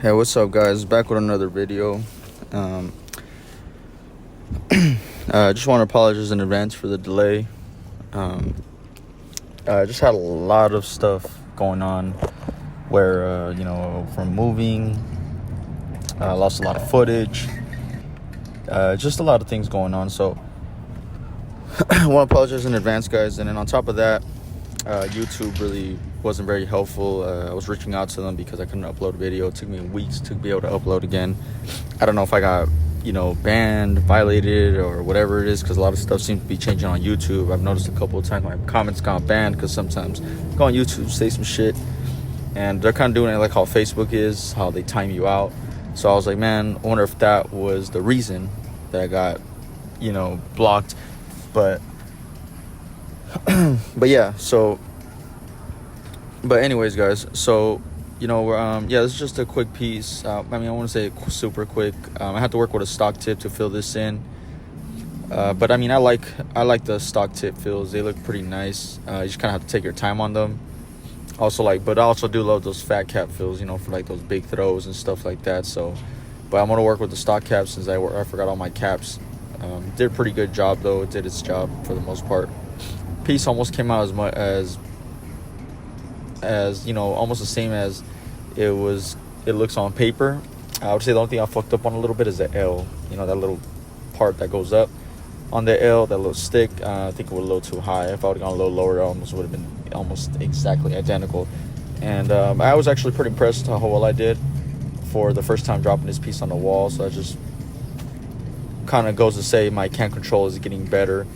Hey, what's up, guys? Back with another video. I just want to apologize in advance for the delay. I just had a lot of stuff going on where, from moving, I lost a lot of footage, just a lot of things going on. So I want to apologize in advance, guys. And then on top of that, YouTube really wasn't very helpful. I was reaching out to them because I couldn't upload a video. It took me weeks to be able to upload again. I don't know if I got, banned, violated, or whatever it is, because a lot of stuff seems to be changing on YouTube. I've noticed a couple of times my comments got banned because sometimes I go on YouTube, say some shit, and they're kind of doing it like how Facebook is, how they time you out. So I was like, man, I wonder if that was the reason that I got, blocked. But yeah, but anyways, guys, so this is just a quick piece. I want to say super quick. I had to work with a stock tip to fill this in, but I like the stock tip fills. They look pretty nice. You just kind of have to take your time on them. But I also do love those fat cap fills, for like those big throws and stuff like that. So, but I'm gonna work with the stock caps since I forgot all my caps. Did a pretty good job though. It did its job for the most part. Piece almost came out as much as almost the same as it looks on paper. I would say the only thing I fucked up on a little bit is the L, that little part that goes up on the L, that little stick. I think it was a little too high. If I would have gone a little lower, it almost would have been almost exactly identical. And I was actually pretty impressed how well I did for the first time dropping this piece on the wall. So that just kind of goes to say my can control is getting better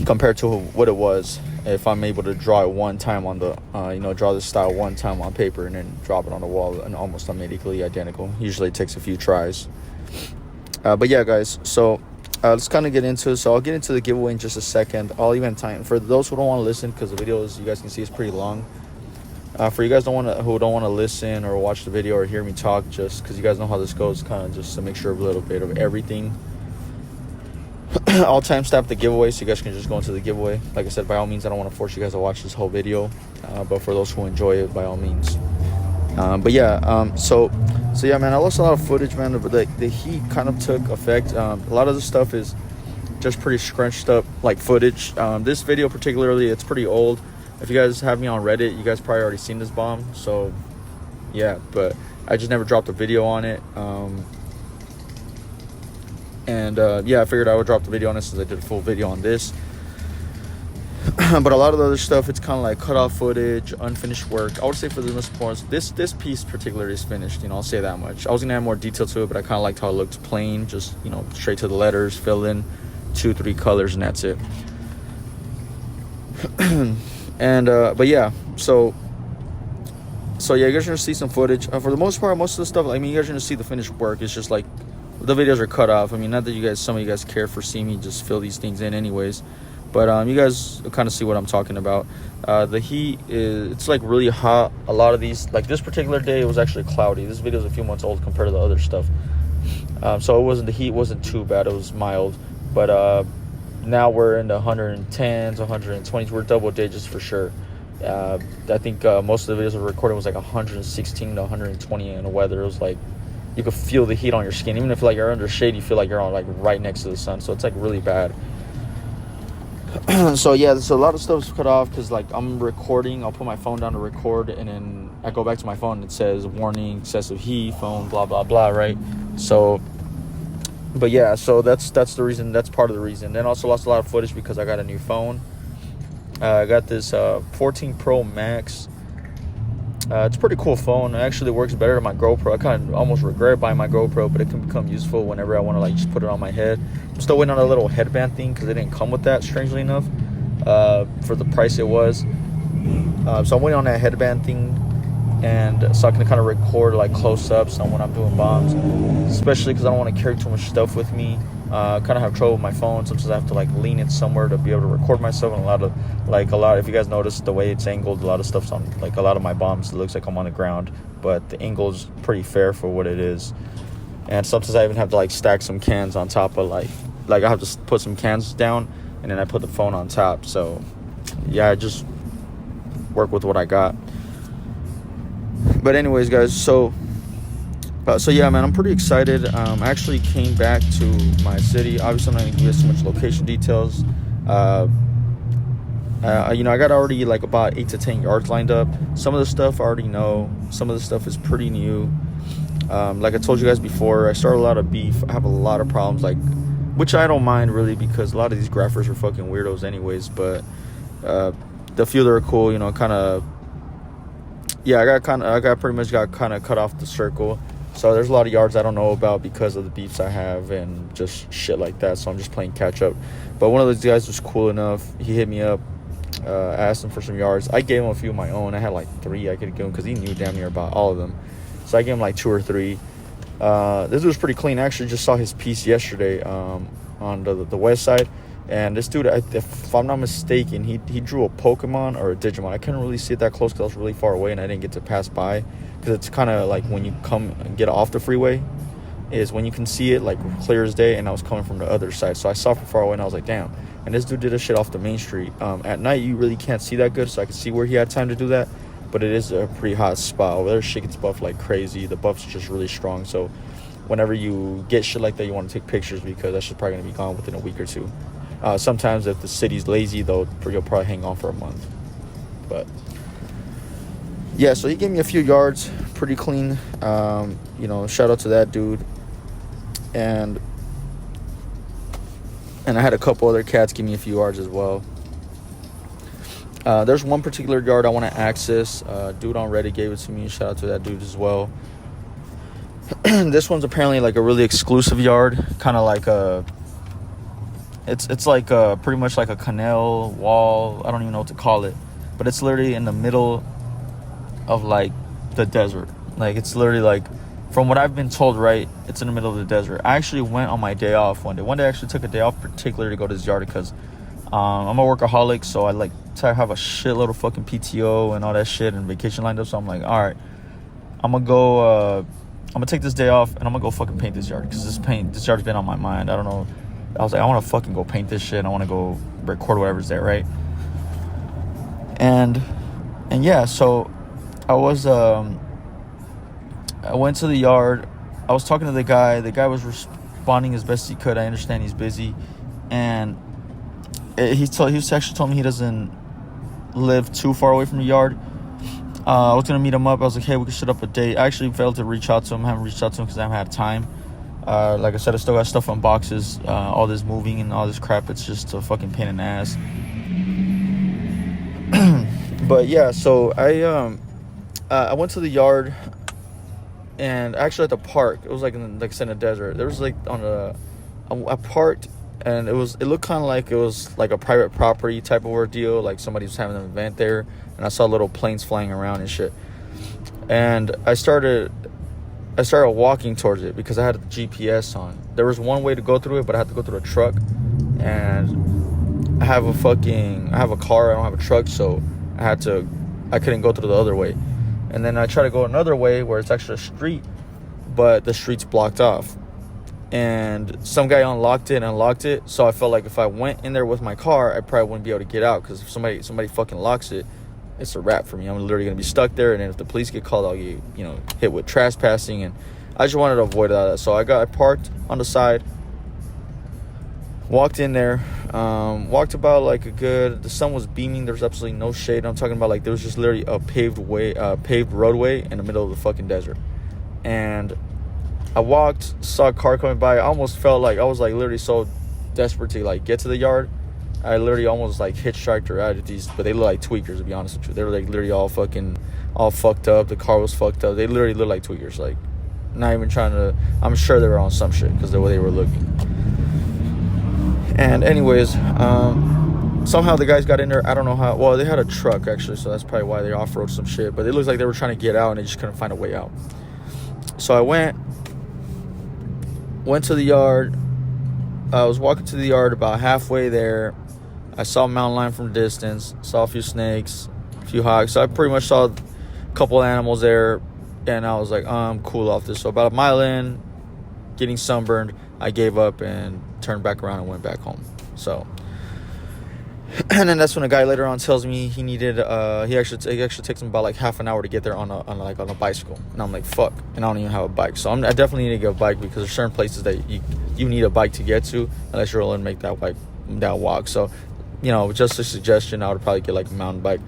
compared to what it was if I'm able to draw it one time on the draw this style one time on paper and then drop it on the wall and almost immediately identical. Usually it takes a few tries. But yeah, guys, so let's kind of get into it. So I'll get into the giveaway in just a second. I'll even time for those who don't want to listen, because the video, as you guys can see, is pretty long. For you guys who don't want to listen or watch the video or hear me talk, just because you guys know how this goes, kind of just to make sure of a little bit of everything. I'll timestamp the giveaway so you guys can just go into the giveaway. Like I said, by all means, I don't want to force you guys to watch this whole video, but for those who enjoy it, by all means. So yeah, man, I lost a lot of footage, man, but the heat kind of took effect. A lot of the stuff is just pretty scrunched up, like footage. This video particularly, it's pretty old. If you guys have me on Reddit, you guys probably already seen this bomb. So yeah, but I just never dropped a video on it. I figured I would drop the video on this since I did a full video on this. But a lot of the other stuff, it's kind of like cut off footage, unfinished work. I would say for the most part, this piece particularly is finished. I'll say that much. I was gonna add more detail to it, but I kind of liked how it looked plain, just straight to the letters, fill in 2-3 colors, and that's it. And but yeah, so yeah, you guys are gonna see some footage. For the most part, most of the stuff, you guys are gonna see the finished work. It's just like the videos are cut off. Not that some of you guys care for seeing me just fill these things in anyways. But you guys kind of see what I'm talking about. The heat it's like really hot. A lot of these, like this particular day, it was actually cloudy. This video is a few months old compared to the other stuff. So the heat wasn't too bad. It was mild. But now we're in the 110s, 120s. We're double digits for sure. I think most of the videos we recorded was like 116 to 120 in the weather. It was like you could feel the heat on your skin. Even if you're under shade, you feel like you're on right next to the sun. So it's like really bad. So yeah, so a lot of stuff's cut off because I'm recording. I'll put my phone down to record, and then I go back to my phone and it says warning, excessive heat, phone, blah blah blah, right? So but yeah, so that's the reason. That's part of the reason. Then also lost a lot of footage because I got a new phone. I got this 14 Pro Max. It's a pretty cool phone. It actually works better than my GoPro. I kind of almost regret buying my GoPro, but it can become useful whenever I want to just put it on my head. I'm still waiting on a little headband thing because it didn't come with that, strangely enough, for the price it was. So I'm waiting on that headband thing, and so I can kind of record close-ups on when I'm doing bombs, especially because I don't want to carry too much stuff with me. Kind of have trouble with my phone. Sometimes I have to lean it somewhere to be able to record myself, and a lot if you guys notice the way it's angled, a lot of stuff's on a lot of my bombs, it looks like I'm on the ground, but the angle is pretty fair for what it is. And sometimes I even have to stack some cans on top of I have to put some cans down, and then I put the phone on top. So yeah, I just work with what I got. But anyways, guys, so yeah, man, I'm pretty excited. I actually came back to my city. Obviously, I'm not going to give you so much location details. I got already about 8 to 10 yards lined up. Some of the stuff I already know. Some of the stuff is pretty new. Like I told you guys before, I started a lot of beef. I have a lot of problems, which I don't mind really because a lot of these graphers are fucking weirdos anyways. But the few that are cool, kind of. Yeah, I pretty much got cut off the circle. So there's a lot of yards I don't know about because of the beefs I have and just shit like that. So I'm just playing catch up. But one of those guys was cool enough. He hit me up. I asked him for some yards. I gave him a few of my own. I had 3 I could give him because he knew damn near about all of them. So I gave him 2 or 3. This was pretty clean. I actually just saw his piece yesterday on the west side. And this dude, if I'm not mistaken, he drew a Pokemon or a Digimon. I couldn't really see it that close because I was really far away and I didn't get to pass by. Because it's kind of when you come and get off the freeway is when you can see it clear as day, and I was coming from the other side. So I saw from far away and I was like, damn. And this dude did a shit off the main street. At night, you really can't see that good, so I could see where he had time to do that. But it is a pretty hot spot. Over there, shit gets buffed like crazy. The buff's just really strong. So whenever you get shit like that, you want to take pictures because that shit's probably going to be gone within a week or two. Sometimes if the city's lazy, though, you'll probably hang on for a month. But yeah, so he gave me a few yards, pretty clean. Shout out to that dude. And I had a couple other cats give me a few yards as well. There's one particular yard I want to access. Dude on Reddit gave it to me. Shout out to that dude as well. This one's apparently a really exclusive yard, kind of it's pretty much like a canal wall. I don't even know what to call it, but it's literally in the middle of the desert. It's literally from what I've been told, right, it's in the middle of the desert. I actually went on my day off one day. One day I actually took a day off particularly to go to this yard because I'm a workaholic, so I to have a shitload of fucking PTO and all that shit and vacation lined up. So I'm all right, I'm gonna take this day off and I'm gonna go fucking paint this yard because this yard's been on my mind. I don't know. I was I want to fucking go paint this shit. I want to go record whatever's there, right? And yeah, so I went to the yard. I was talking to the guy. The guy was responding as best he could. I understand he's busy, and he actually told me he doesn't live too far away from the yard. I was gonna meet him up. I was like, hey, we could set up a date. I actually failed to reach out to him. I haven't reached out to him because I haven't had time. Like I said, I still got stuff on boxes. All this moving and all this crap, it's just a fucking pain in the ass. But yeah, so I went to the yard, and actually at the park. It was like in a desert. There was like I parked, and it looked kind of like it was like a private property type of ordeal. Like somebody was having an event there, and I saw little planes flying around and shit. And I started walking towards it because I had the GPS on. There was one way to go through it, but I had to go through a truck, and I have a car. I don't have a truck, so I couldn't go through the other way. And then I tried to go another way where it's actually a street, but the street's blocked off. And some guy unlocked it, so I felt like if I went in there with my car, I probably wouldn't be able to get out, because if somebody fucking locks it, it's a wrap for me. I'm literally gonna be stuck there, and then if the police get called, I'll get hit with trespassing, and I just wanted to avoid all that. So I parked on the side, walked in there, walked about like the sun was beaming. There's absolutely no shade. I'm talking about like there was just literally a paved roadway in the middle of the fucking desert. And I walked, saw a car coming by. I almost felt like I was like literally so desperate to like get to the yard. I literally almost like hitchhiked her out of these, but they look like tweakers, to be honest with you. They were like literally all fucked up. The car was fucked up. They literally looked like tweakers. Like, not even trying to. I'm sure they were on some shit because the way they were looking. And anyways, somehow the guys got in there. I don't know how. Well, they had a truck actually, so that's probably why they off-road some shit. But it looks like they were trying to get out and they just couldn't find a way out. So I went to the yard. I was walking to the yard. About halfway there, I saw a mountain lion from a distance. Saw a few snakes, a few hogs. So I pretty much saw a couple animals there, and I was like, I'm cool off this. So about a mile in, getting sunburned, I gave up and turned back around and went back home. So, and then that's when a guy later on tells me he needed it actually takes him about like half an hour to get there on a bicycle. And I'm like, fuck, and I don't even have a bike. So I definitely need to get a bike, because there's certain places that you need a bike to get to unless you're willing to make that walk. So, just a suggestion, I would probably get like a mountain bike.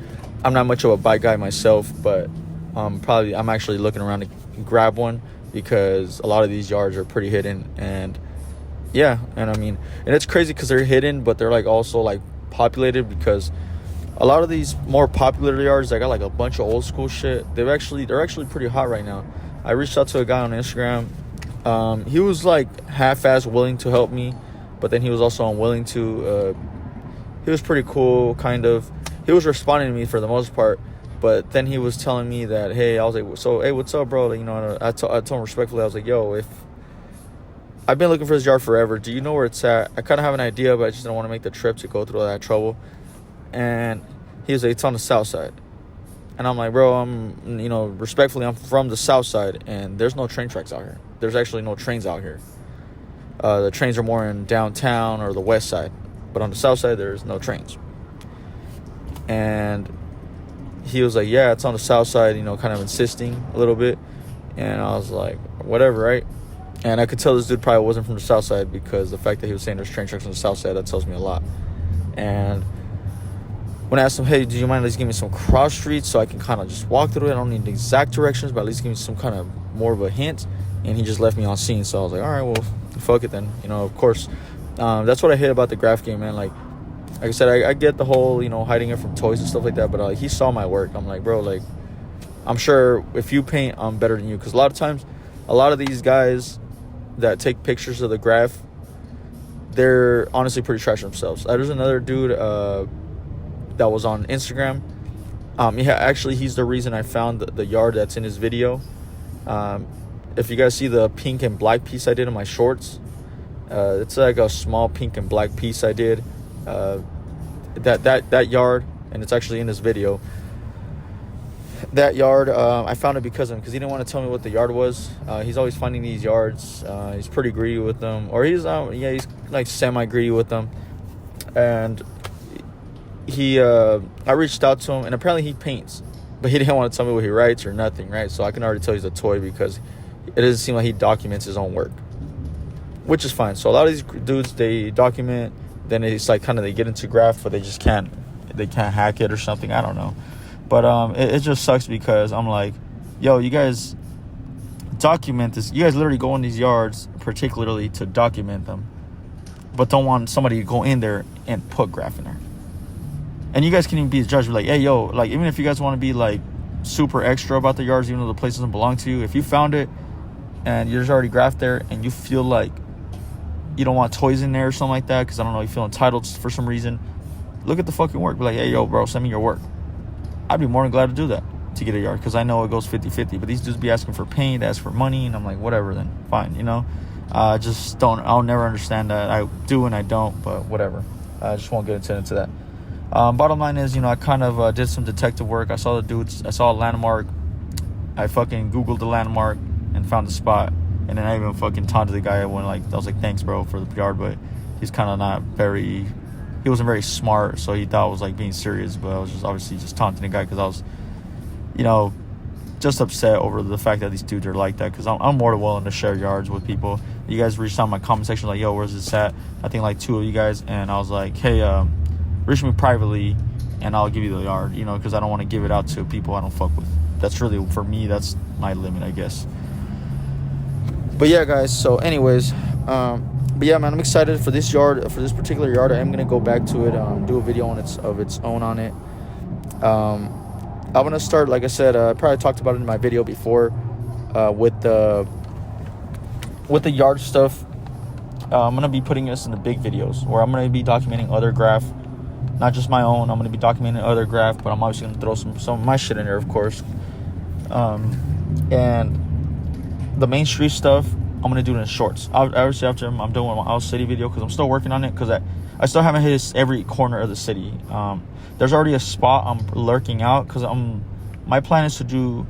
I'm not much of a bike guy myself, but I'm actually looking around to grab one, because a lot of these yards are pretty hidden. And yeah, and I mean, and it's crazy because they're hidden, but they're like also like populated, because a lot of these more popular yards, they got like a bunch of old school shit. They're actually pretty hot right now. I reached out to a guy on Instagram. He was like half-ass willing to help me, but then he was also unwilling to. He was pretty cool, kind of. He was responding to me for the most part, but then he was telling me that, hey, I was like, so, hey, what's up, bro? Like, I told him respectfully, I was like, yo, if I've been looking for this yard forever, do you know where it's at? I kind of have an idea, but I just didn't want to make the trip to go through all that trouble. And he was like, it's on the south side. And I'm like, bro, respectfully, I'm from the south side, and there's no train tracks out here. There's actually no trains out here. The trains are more in downtown or the west side, but on the south side, there's no trains. And he was like, yeah, it's on the south side, kind of insisting a little bit. And I was like, whatever, right? And I could tell this dude probably wasn't from the south side, because the fact that he was saying there's train tracks on the south side, that tells me a lot. And when I asked him, hey, do you mind at least give me some cross streets so I can kind of just walk through it? I don't need the exact directions, but at least give me some kind of more of a hint. And he just left me on scene. So I was like, all right, well, fuck it then. Of course, that's what I hate about the graff game, man. Like I said, I get the whole, hiding it from toys and stuff like that. But he saw my work. I'm like, bro, like, I'm sure if you paint, I'm better than you. Because a lot of times, a lot of these guys that take pictures of the graff, they're honestly pretty trash themselves. There's another dude that was on Instagram. He's the reason I found the yard that's in his video. If you guys see the pink and black piece I did in my shorts, it's like a small pink and black piece I did. That yard, and it's actually in this video. That yard, I found it because he didn't want to tell me what the yard was. He's always finding these yards. He's pretty greedy with them, or he's like semi-greedy with them. And I reached out to him, and apparently he paints, but he didn't want to tell me what he writes or nothing, right? So I can already tell he's a toy, because it doesn't seem like he documents his own work, which is fine. So a lot of these dudes, they document, then it's like kind of they get into graff, but they can't hack it or something. I don't know. But it just sucks, because I'm like, yo, you guys document this. You guys literally go in these yards particularly to document them, but don't want somebody to go in there and put graff in there. And you guys can even be the judge. Be like, hey, yo, like, even if you guys want to be like super extra about the yards, even though the place doesn't belong to you, if you found it and there's already graff there and you feel like you don't want toys in there or something like that, because I don't know, you feel entitled for some reason, look at the fucking work. Be like, hey, yo, bro, send me your work. I'd be more than glad to do that, to get a yard, because I know it goes 50-50. But these dudes be asking for paint, ask for money, and I'm like, whatever, then fine, you know. Just don't. I'll never understand that. I do and I don't, but whatever. I just won't get into that. Bottom line is, you know, I kind of did some detective work. I saw the dudes. I saw a landmark. I fucking Googled the landmark and found the spot. And then I even fucking taunted the guy when, like, I was like, thanks, bro, for the yard, but he's kind of not very. He wasn't very smart, so he thought I was like being serious. But I was just obviously just taunting the guy because I was, you know, just upset over the fact that these dudes are like that, because I'm more than willing to share yards with people. You guys reached out in my comment section like, yo, where's this at? I think like 2 of you guys, and I was like, hey, reach me privately and I'll give you the yard, you know, because I don't want to give it out to people I don't fuck with. That's really, for me, that's my limit, I guess. But yeah, guys, so anyways, but yeah, man, I'm excited for this yard, for this particular yard. I am gonna go back to it, do a video on its own on it. I'm gonna start, like I said, I probably talked about it in my video before, with the yard stuff. I'm gonna be putting this in the big videos where I'm gonna be documenting other graff, not just my own. I'm gonna be documenting other graff, but I'm obviously gonna throw some of my shit in there, of course. And the main street stuff, I'm gonna do it in shorts. Obviously, after I'm doing my Owl City video, because I'm still working on it, because I still haven't hit every corner of the city. There's already a spot I'm lurking out, because my plan is to do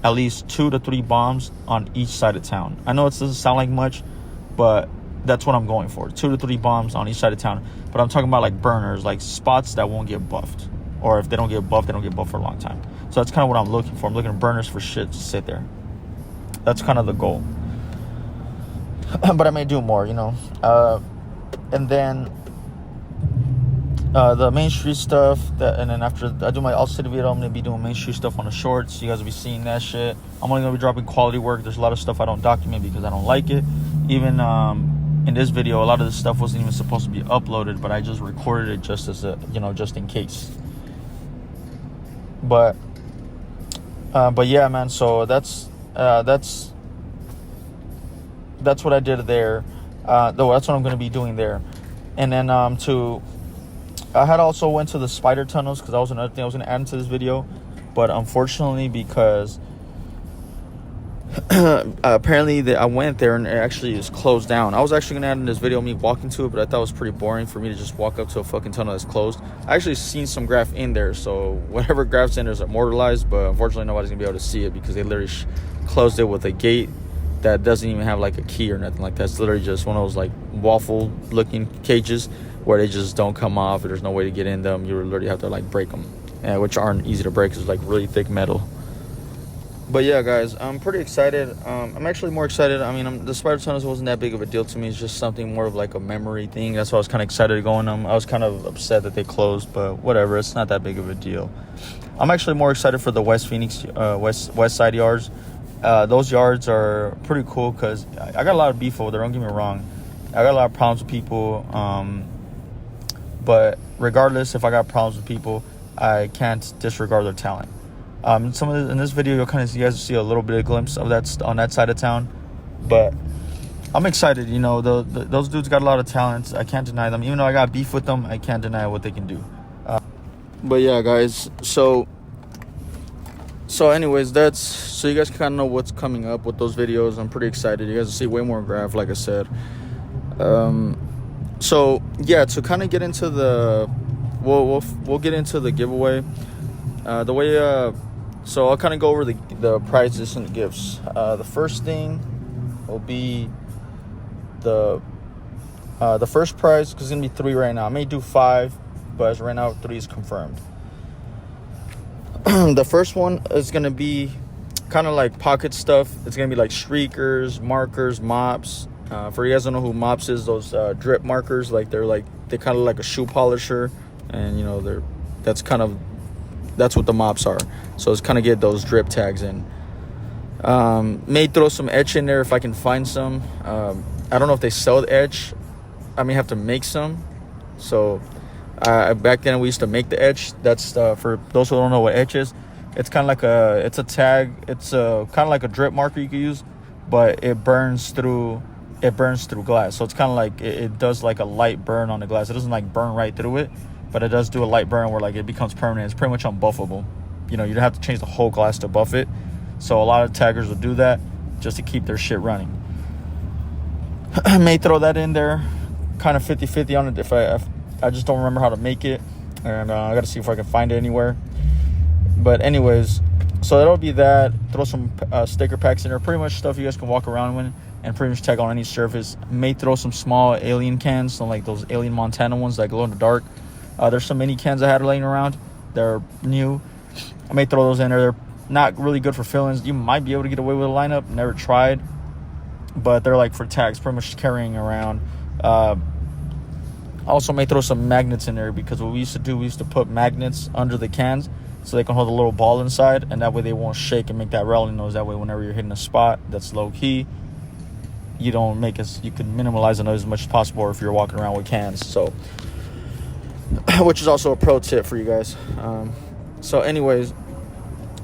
at least 2 to 3 bombs on each side of town. I know it doesn't sound like much, but that's what I'm going for. 2 to 3 bombs on each side of town. But I'm talking about like burners, like spots that won't get buffed, or if they don't get buffed, they don't get buffed for a long time. So that's kind of what I'm looking for. I'm looking at burners for shit to sit there. That's kind of the goal. But I may do more, you know. And then the main street stuff, and then after I do my All City video, I'm gonna be doing main street stuff on the shorts. You guys will be seeing that shit. I'm only gonna be dropping quality work. There's a lot of stuff I don't document because I don't like it. Even in this video, a lot of this stuff wasn't even supposed to be uploaded, but I just recorded it just as a, you know, just in case. But yeah, man. So that's what I did there. Though that's what I'm gonna be doing there. And then I had also went to the spider tunnels, because that was another thing I was going to add into this video. But unfortunately, because apparently I went there and it actually is closed down. I was actually going to add in this video me walking to it, but I thought it was pretty boring for me to just walk up to a fucking tunnel that's closed. I actually seen some graff in there, so whatever graff's in there is immortalized, but unfortunately nobody's going to be able to see it because they literally closed it with a gate that doesn't even have like a key or nothing like that. It's literally just one of those like waffle looking cages where they just don't come off. There's no way to get in them. You literally have to like break them, which aren't easy to break because it's like really thick metal. But yeah, guys, I'm pretty excited. I'm actually more excited. I mean, the spider tunnels wasn't that big of a deal to me. It's just something more of like a memory thing. That's why I was kind of excited to go in them. I was kind of upset that they closed, but whatever. It's not that big of a deal. I'm actually more excited for the West Phoenix, West Side yards. Those yards are pretty cool because I got a lot of beef over there. Don't get me wrong. I got a lot of problems with people. But regardless, if I got problems with people, I can't disregard their talent. In this video, you guys see a little bit of glimpse of that on that side of town. But I'm excited. You know, those dudes got a lot of talent. I can't deny them. Even though I got beef with them, I can't deny what they can do. But yeah, guys. So anyways, so you guys kind of know what's coming up with those videos. I'm pretty excited. You guys will see way more graff, like I said. So yeah, to kind of get into we'll get into the giveaway. So I'll kind of go over the prizes and the gifts. The first thing will be the first prize, because it's gonna be 3 right now. I may do 5, but as right now 3 is confirmed. The first one is gonna be kind of like pocket stuff. It's gonna be like streakers, markers, mops. For you guys don't know who mops is, those drip markers, like they're kind of like a shoe polisher, and you know that's what the mops are. So it's kind of get those drip tags in. May throw some etch in there if I can find some. I don't know if they sell the etch. I may have to make some. So Back then we used to make the etch. That's for those who don't know what etch is. It's kind of like it's a tag. It's kind of like a drip marker you can use, but it burns through glass. So it's kind of like it does like a light burn on the glass. It doesn't like burn right through it, but it does do a light burn where like it becomes permanent. It's pretty much unbuffable. You don't have to change the whole glass to buff it. So a lot of taggers will do that just to keep their shit running. I may throw that in there, kind of 50-50 on it if I just don't remember how to make it, and I gotta see if I can find it anywhere. But anyways, so that'll be that. Throw some sticker packs in there, pretty much stuff you guys can walk around with and pretty much tag on any surface. May throw some small alien cans, so like those alien Montana ones that glow in the dark. There's some mini cans I had laying around. They're new. I may throw those in there. They're not really good for fillings. You might be able to get away with a lineup. Never tried, but they're like for tags, pretty much carrying around. Also may throw some magnets in there, because what we used to do, we used to put magnets under the cans so they can hold a little ball inside, and that way they won't shake and make that rattling noise. That way whenever you're hitting a spot that's low key, you can minimize the noise as much as possible, or if you're walking around with cans. So which is also a pro tip for you guys. So anyways,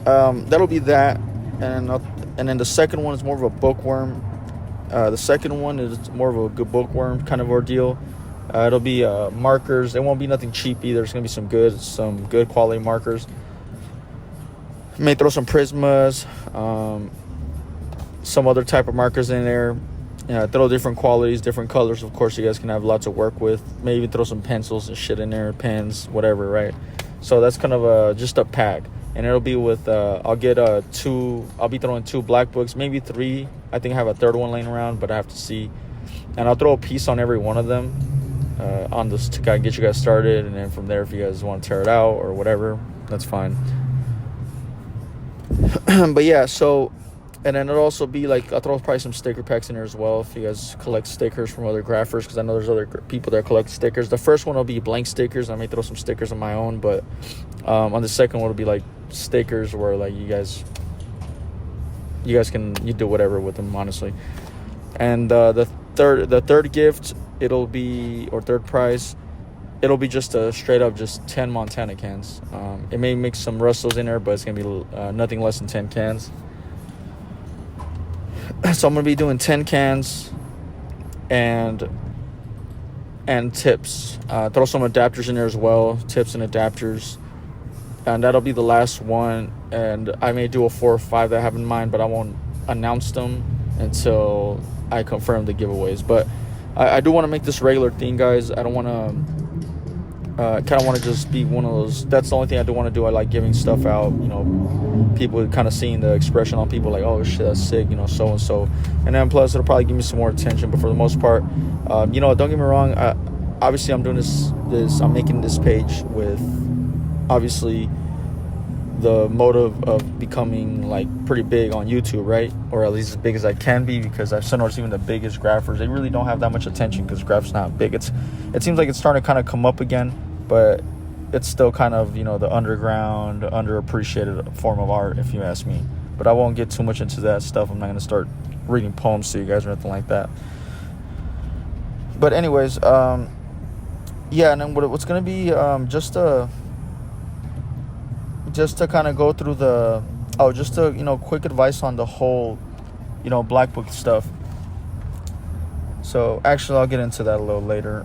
that'll be that. And then the second one is more of a bookworm. The second one is more of a good bookworm kind of ordeal. It'll be markers. It won't be nothing cheap either. It's gonna be some good quality markers. May throw some Prismas, some other type of markers in there. Throw different qualities, different colors. Of course, you guys can have lots of work with. Maybe throw some pencils and shit in there, pens, whatever, right? So that's kind of just a pack. And it'll be with, I'll be throwing 2 black books, maybe 3. I think I have a third one laying around, but I have to see. And I'll throw a piece on every one of them on this to kind of get you guys started. And then from there, if you guys want to tear it out or whatever, that's fine. But yeah, so, and then it'll also be like, I'll throw probably some sticker packs in there as well if you guys collect stickers from other graphers, because I know there's other people that collect stickers. The first one will be blank stickers. I may throw some stickers of my own, but on the second one it'll be like stickers where like you guys can do whatever with them, honestly. And the third gift, third prize, it'll be just a straight up just 10 Montana cans. It may mix some Russells in there, but it's gonna be nothing less than 10 cans. So I'm gonna be doing 10 cans and tips. Throw some adapters in there as well, tips and adapters. And that'll be the last one. And I may do a 4 or 5 that I have in mind, but I won't announce them until I confirm the giveaways. But I do want to make this regular thing, guys. I don't want to kind of want to just be one of those. That's the only thing I do want to do. I like giving stuff out, people kind of seeing the expression on people like, oh shit, that's sick, so and so. And then plus it'll probably give me some more attention. But for the most part, don't get me wrong, obviously I'm doing this I'm making this page with obviously the motive of becoming like pretty big on YouTube, right? Or at least as big as I can be, because I've noticed even the biggest graphers, they really don't have that much attention because graph's not big. It seems like it's starting to kind of come up again, but it's still kind of, the underground, underappreciated form of art, if you ask me. But I won't get too much into that stuff. I'm not going to start reading poems to you guys or anything like that. But anyways, yeah, and then what's going to be just to kind of go through quick advice on the whole, Black Book stuff. So actually, I'll get into that a little later.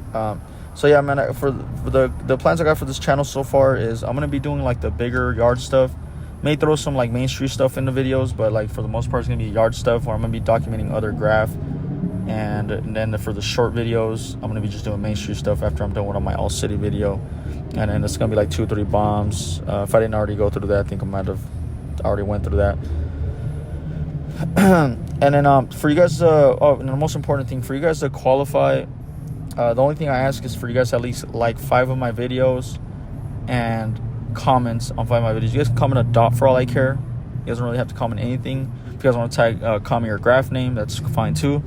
So yeah, man, for the plans I got for this channel so far is I'm gonna be doing like the bigger yard stuff. May throw some like Main Street stuff in the videos, but like for the most part, it's gonna be yard stuff where I'm gonna be documenting other graph. And then for the short videos, I'm gonna be just doing Main Street stuff after I'm done with my All City video. And then it's gonna be like 2 or 3 bombs. If I didn't already go through that, I think I might have already went through that. And then for you guys, and the most important thing for you guys to qualify, the only thing I ask is for you guys to at least like 5 of my videos and comments on 5 of my videos. You guys can comment a dot for all I care. You guys don't really have to comment anything. If you guys want to tag, comment your graph name, that's fine too.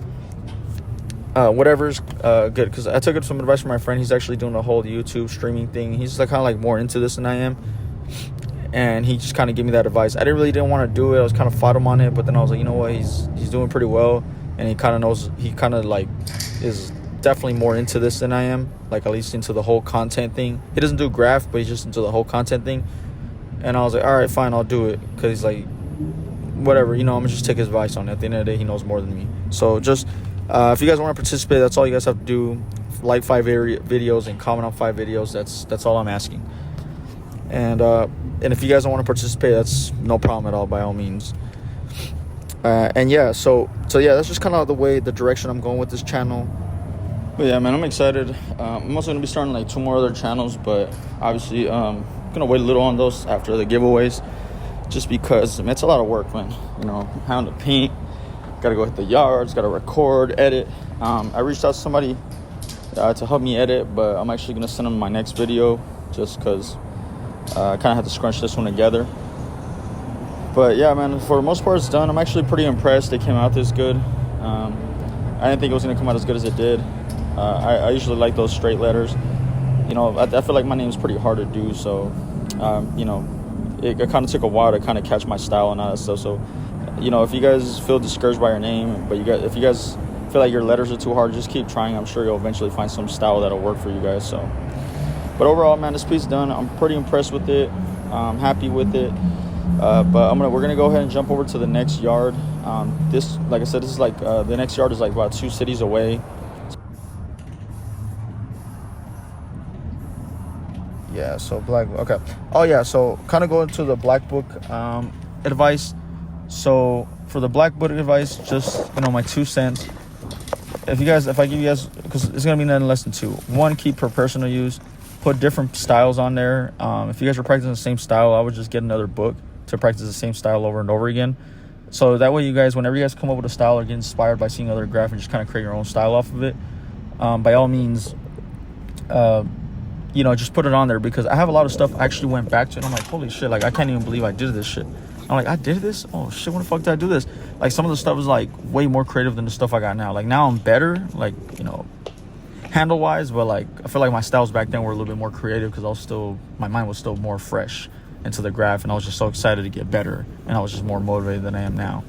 Whatever's good, because I took some advice from my friend. He's actually doing a whole YouTube streaming thing. He's like kind of like more into this than I am, and he just kind of gave me that advice. I didn't want to do it. I was kind of fought him on it, but then I was like, you know what, he's doing pretty well, and he kind of knows, he kind of like is definitely more into this than I am, like at least into the whole content thing. He doesn't do graph, but he's just into the whole content thing. And I was like, all right, fine, I'll do it, because he's like, whatever, I'm gonna just take his advice on it. At the end of the day, he knows more than me. So just if you guys want to participate, that's all you guys have to do. Like 5 videos and comment on 5 videos. That's all I'm asking. And if you guys don't want to participate, that's no problem at all, by all means. And yeah, so yeah, that's just kind of the direction I'm going with this channel. But yeah, man, I'm excited. I'm also gonna be starting like 2 more other channels, but obviously gonna wait a little on those after the giveaways, just because it's a lot of work, man. Pound to paint, gotta go hit the yards, gotta record, edit. I reached out to somebody to help me edit, but I'm actually gonna send them my next video, just because I kind of had to scrunch this one together. But yeah, man, for the most part, it's done. I'm actually pretty impressed it came out this good. I didn't think it was gonna come out as good as it did. I usually like those straight letters. I feel like my name's pretty hard to do, so it kind of took a while to kind of catch my style and all that stuff. So if you guys feel discouraged by your name, but if you guys feel like your letters are too hard, just keep trying. I'm sure you'll eventually find some style that'll work for you guys. So, but overall, man, this piece done. I'm pretty impressed with it. I'm happy with it. But we're gonna go ahead and jump over to the next yard. This, like I said, this is like the next yard is like about 2 cities away. Yeah, so black, okay. Oh yeah, so kind of going to the black book advice. So for the black book advice, just my 2 cents. If I give you guys, because it's gonna be nothing less than 2. 1, keep for personal use. Put different styles on there. If you guys are practicing the same style, I would just get another book to practice the same style over and over again. So that way, you guys, whenever you guys come up with a style or get inspired by seeing other graph and just kind of create your own style off of it, by all means, just put it on there, because I have a lot of stuff I actually went back to and I'm like, holy shit, like I can't even believe I did this shit. I'm like, I did this? Oh shit, when the fuck did I do this? Like some of the stuff is like way more creative than the stuff I got now. Like now I'm better, like, handle wise, but like I feel like my styles back then were a little bit more creative, because my mind was still more fresh into the graph, and I was just so excited to get better, and I was just more motivated than I am now.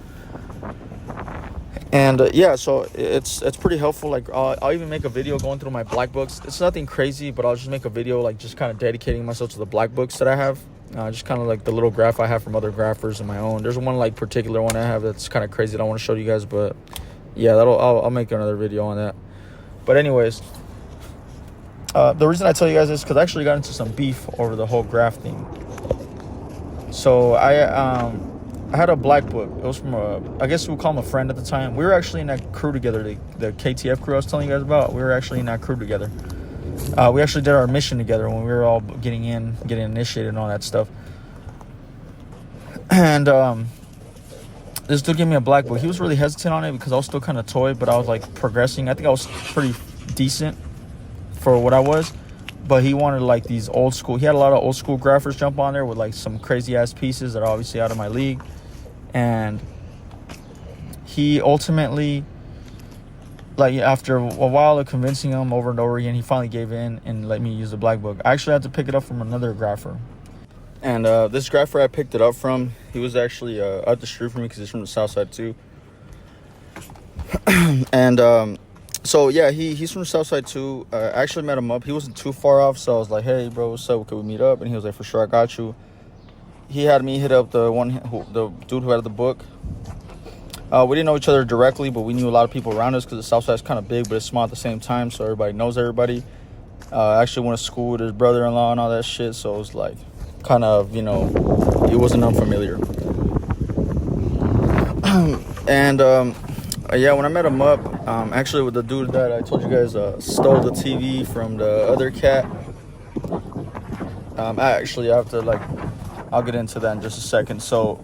And yeah, so it's pretty helpful. Like I'll even make a video going through my black books. It's nothing crazy, but I'll just make a video like just kind of dedicating myself to the black books that I have, just kind of like the little graph I have from other graphers and my own. There's one like particular one I have that's kind of crazy that I want to show you guys, but yeah, I'll make another video on that. But anyways, the reason I tell you guys this, because I actually got into some beef over the whole graph thing. So I had a black book. It was from I guess we'll call him a friend at the time. We were actually in that crew together, the KTF crew I was telling you guys about. We were actually in that crew together. We actually did our mission together when we were all getting initiated and all that stuff. And this dude gave me a black book. He was really hesitant on it because I was still kind of toy, but I was like progressing. I think I was pretty decent for what I was. But he wanted like these old school. He had a lot of old school graphers jump on there with like some crazy ass pieces that are obviously out of my league. And he ultimately, like after a while of convincing him over and over again, he finally gave in and let me use the black book. I actually had to pick it up from another grapher. And this grapher I picked it up from, he was actually up the street from me because he's from the south side too. And so yeah, he's from the south side too. I actually met him up. He wasn't too far off, so I was like, hey bro, what's up, could we meet up? And he was like, for sure, I got you. He had me hit up the dude who had the book. We didn't know each other directly, but we knew a lot of people around us because the south side is kind of big, but it's small at the same time, so everybody knows everybody. I actually went to school with his brother-in-law and all that shit, so it was like kind of, it wasn't unfamiliar. And yeah, when I met him up, actually with the dude that I told you guys stole the TV from the other cat. I'll get into that in just a second. So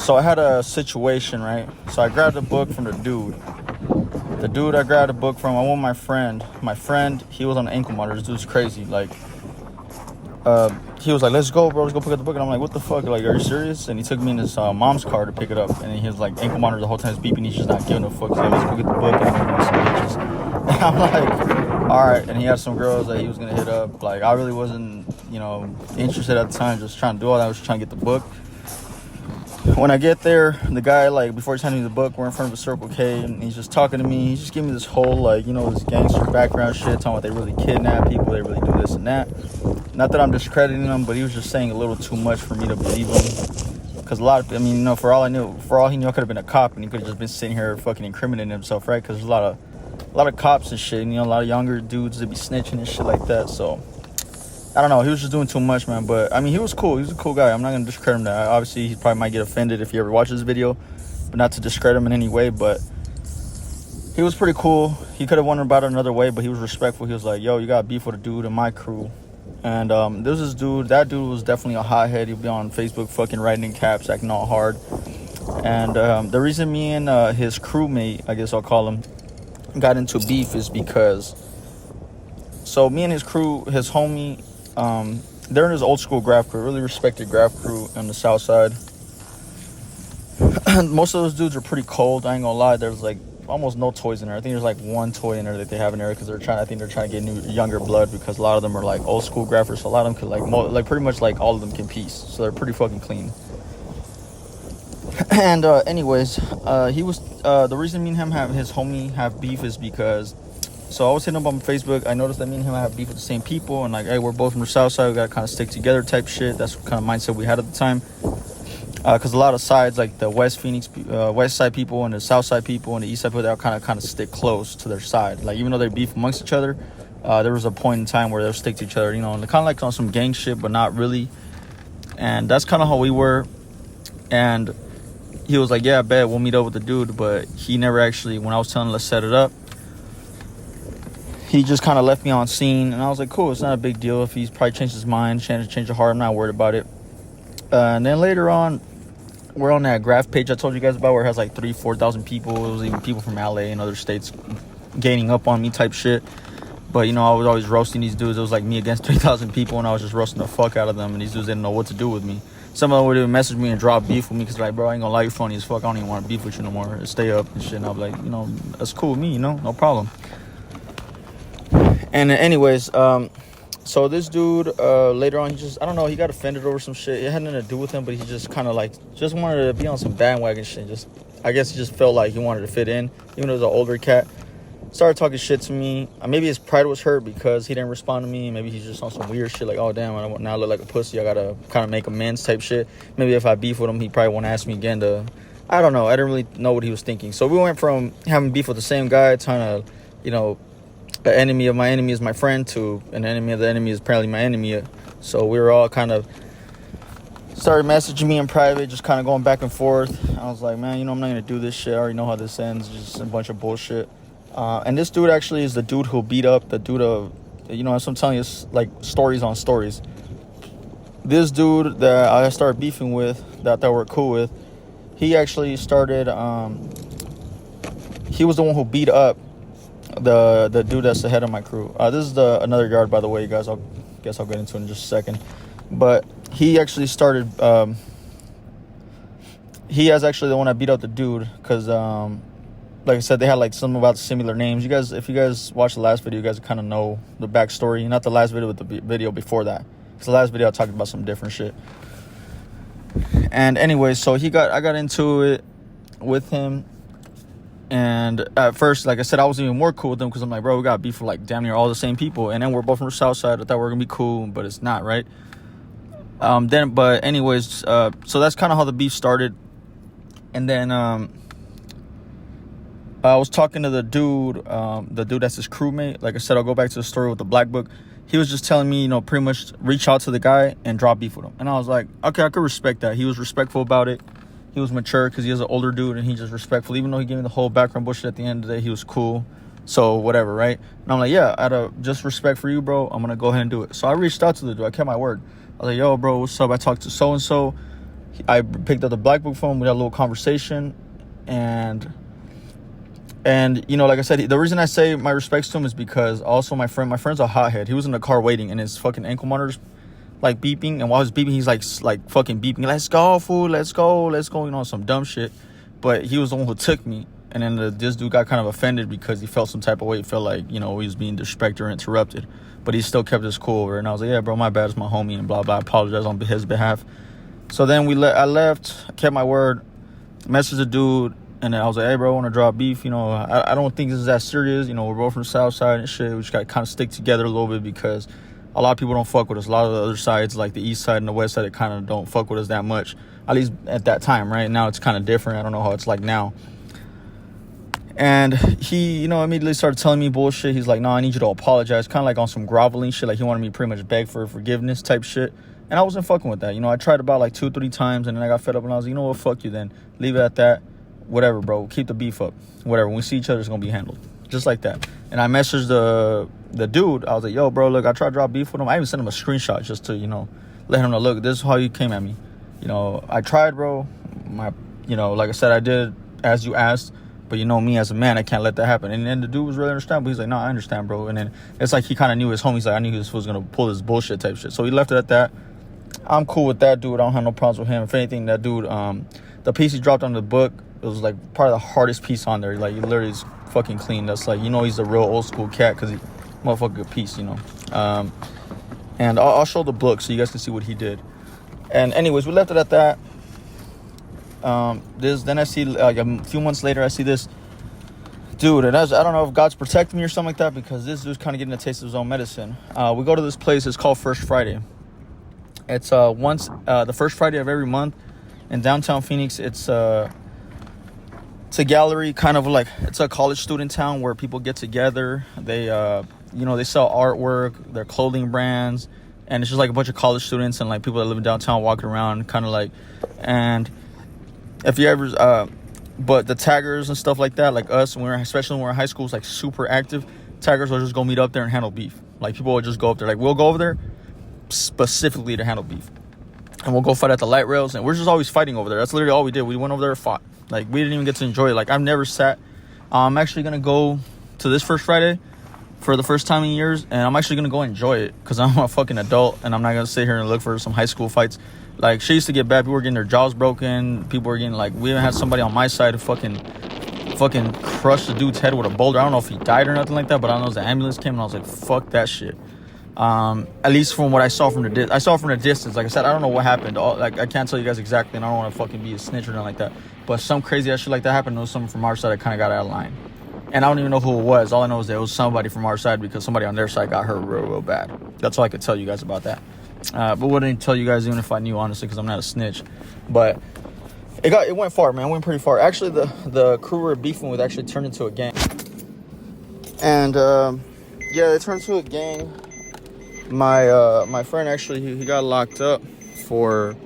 I had a situation, right? So I grabbed a book from the dude. The dude I grabbed a book from, I went with my friend. My friend, he was on ankle monitor. This dude's crazy. Like, he was like, let's go, bro. Let's go pick up the book. And I'm like, what the fuck? Like, are you serious? And he took me in his mom's car to pick it up. And he was like, ankle monitor the whole time. He's beeping. He's just not giving a fuck. He's like, let's go get the book. And I'm going to some bitches. And I'm like, all right. And he had some girls that he was going to hit up. Like, I really wasn't, interested at the time. Just trying to do all that. I was trying to get the book. When I get there, the guy, like, before he's handing me the book, we're in front of a Circle K, and he's just talking to me. He's just giving me this whole, like, you know, this gangster background shit, talking about they really kidnap people, they really do this and that. Not that I'm discrediting him, but he was just saying a little too much for me to believe him. Because a lot of, I mean, you know, for all he knew, I could have been a cop, and he could have just been sitting here fucking incriminating himself, right? Because there's a lot of cops and shit, and, you know, a lot of younger dudes that be snitching and shit like that, so... I don't know. He was just doing too much, man. But, I mean, he was cool. He was a cool guy. I'm not going to discredit him. That. Obviously, he probably might get offended if he ever watches this video. But not to discredit him in any way. But he was pretty cool. He could have wondered about it another way, but he was respectful. He was like, yo, you got beef with a dude in my crew. And there was this dude. That dude was definitely a hothead. He'd be on Facebook fucking writing in caps, acting all hard. And the reason me and his crewmate, I guess I'll call him, got into beef is because... So, me and his crew, his homie... they're in his old school graff crew, really respected graff crew on the south side. Most of those dudes are pretty cold, I ain't gonna lie. There's like almost no toys in there. I think there's like one toy in there that they have in there because I think they're trying to get younger blood, because a lot of them are like old school graffers, so a lot of them could like pretty much like all of them can piece, so they're pretty fucking clean. And anyways, he was the reason me and him his homie have beef is because, so I was hitting up on Facebook. I noticed that me and him have beef with the same people, and like, hey, we're both from the south side, we gotta kind of stick together type shit. That's what kind of mindset we had at the time. Because a lot of sides, like the West side people and the south side people and the east side people, they'll kind of stick close to their side. Like, even though they beef amongst each other, there was a point in time where they'll stick to each other, you know, and kind of like on some gang shit, but not really. And that's kind of how we were. And he was like, yeah, I bet we'll meet up with the dude, but he never actually, when I was telling him let's set it up, he just kind of left me on scene, and I was like, cool, it's not a big deal. If he's probably changed his mind, change his heart, I'm not worried about it. And then later on, we're on that graff page I told you guys about, where it has like 4,000 people. It was even people from LA and other states gaining up on me type shit. But, you know, I was always roasting these dudes. It was like me against 3,000 people, and I was just roasting the fuck out of them, and these dudes didn't know what to do with me. Some of them would even message me and drop beef with me, because like, bro, I ain't gonna lie, you're funny as fuck. I don't even want to beef with you no more. Stay up and shit. And I'll be like, you know, that's cool with me, you know, no problem. And anyways, so this dude, later on, I don't know, he got offended over some shit. It had nothing to do with him, but he just kind of like, just wanted to be on some bandwagon shit. I guess he just felt like he wanted to fit in, even though he was an older cat. Started talking shit to me. Maybe his pride was hurt because he didn't respond to me. Maybe he's just on some weird shit, like, oh, damn, I now look like a pussy. I gotta kind of make amends type shit. Maybe if I beef with him, he probably won't ask me again to, I don't know. I didn't really know what he was thinking. So we went from having beef with the same guy, trying to, you know, the enemy of my enemy is my friend, to an enemy of the enemy is apparently my enemy. So we were all kind of started messaging me in private, just kind of going back and forth. I was like, man, you know, I'm not gonna do this shit. I already know how this ends. Just a bunch of bullshit. And this dude actually is the dude who beat up the dude of, you know, as I'm telling you, it's like stories on stories. This dude that I started beefing with, that we're cool with, he actually started, he was the one who beat up the dude that's the head of my crew. This is another yard, by the way, you guys. I'll get into it in just a second. But he actually started, he is actually the one that beat up the dude, because like I said, they had like some about similar names. You guys, if you guys watched the last video, you guys kind of know the backstory. Not the last video, but the video before that. Because the last video I talked about some different shit. And anyway, so I got into it with him. And at first, like I said, I was even more cool with them, because I'm like, bro, we got beef for like damn near all the same people. And then we're both from the south side. I thought we were gonna be cool, but it's not, right? But anyways, so that's kind of how the beef started. And then I was talking to the dude that's his crewmate. Like I said, I'll go back to the story with the black book. He was just telling me, you know, pretty much reach out to the guy and drop beef with him. And I was like, okay, I could respect that. He was respectful about it. He was mature, because he is an older dude, and he just respectful. Even though he gave me the whole background bullshit at the end of the day, he was cool. So whatever, right? And I'm like, yeah, out of just respect for you, bro, I'm gonna go ahead and do it. So I reached out to the dude. I kept my word. I was like, yo, bro, what's up? I talked to so and so. I picked up the black book phone. We had a little conversation, and you know, like I said, the reason I say my respects to him is because also my friend's a hothead. He was in the car waiting, and his fucking ankle monitors like beeping, and while he's beeping, he's like fucking beeping, let's go, fool, let's go, you know, some dumb shit. But he was the one who took me, and then this dude got kind of offended because he felt some type of way. He felt like, you know, he was being disrespected or interrupted, but he still kept his cool over. And I was like, yeah, bro, my bad, it's my homie, and blah blah. I apologize on his behalf. So then I left, kept my word, messaged the dude, and then I was like, hey, bro, I want to drop beef. I don't think this is that serious. We're both from the South Side and shit. We just got to kind of stick together a little bit because a lot of people don't fuck with us. A lot of the other sides, like the East Side and the West Side, it kind of don't fuck with us that much. At least at that time, right? Now it's kind of different. I don't know how it's like now. And he, immediately started telling me bullshit. He's like, no, I need you to apologize. Kind of like on some groveling shit. Like he wanted me to pretty much beg for forgiveness type shit. And I wasn't fucking with that. I tried about like 2-3 times, and then I got fed up, and I was like, you know what, fuck you then. Leave it at that. Whatever, bro. Keep the beef up. Whatever. When we see each other, it's going to be handled. Just like that. And I messaged the dude. I was like, yo, bro, look, I tried to drop beef with him. I even sent him a screenshot just to, let him know, look, this is how you came at me. I tried, bro. Like I said, I did as you asked. But me as a man, I can't let that happen. And then the dude was really understandable. He's like, no, I understand, bro. And then it's like he kind of knew his homies. Like, I knew this was going to pull this bullshit type shit. So he left it at that. I'm cool with that dude. I don't have no problems with him. If anything, that dude, the piece he dropped on the book, it was like probably the hardest piece on there. Like, he literally is fucking clean. That's like, he's a real old school cat because he motherfucking piece, And I'll show the book so you guys can see what he did. And anyways, we left it at that. Then I see like a few months later, I see this dude, and I don't know if God's protecting me or something like that, because this dude's kind of getting a taste of his own medicine. We go to this place. It's called First Friday. It's the first Friday of every month in downtown Phoenix. It's a gallery, kind of like it's a college student town where people get together. They they sell artwork, their clothing brands, and it's just like a bunch of college students and like people that live in downtown walking around, kind of like. And if you ever but the taggers and stuff like that, like us, especially when we're in high school, is like super active. Taggers will just go meet up there and handle beef. Like people will just go up there. Like we'll go over there specifically to handle beef, and we'll go fight at the light rails, and we're just always fighting over there. That's literally all we did. We went over there and fought. Like we didn't even get to enjoy it. Like I've never sat. I'm actually gonna go to this First Friday for the first time in years, and I'm actually gonna go enjoy it because I'm a fucking adult, and I'm not gonna sit here and look for some high school fights. Like shit used to get bad. People were getting their jaws broken. People were getting like, we even had somebody on my side who fucking crushed the dude's head with a boulder. I don't know if he died or nothing like that, but I know the ambulance came, and I was like, fuck that shit. At least from what I saw from the distance. Like I said, I don't know what happened. Like I can't tell you guys exactly, and I don't want to fucking be a snitch or nothing like that. But some crazy ass shit like that happened. There was someone from our side that kind of got out of line, and I don't even know who it was. All I know is that it was somebody from our side because somebody on their side got hurt real bad. That's all I could tell you guys about that. But wouldn't tell you guys even if I knew, honestly, because I'm not a snitch. But it went far, man. It went pretty far. Actually, the crew we were beefing with actually turned into a gang. And yeah, they turned into a gang. My friend actually he got locked up for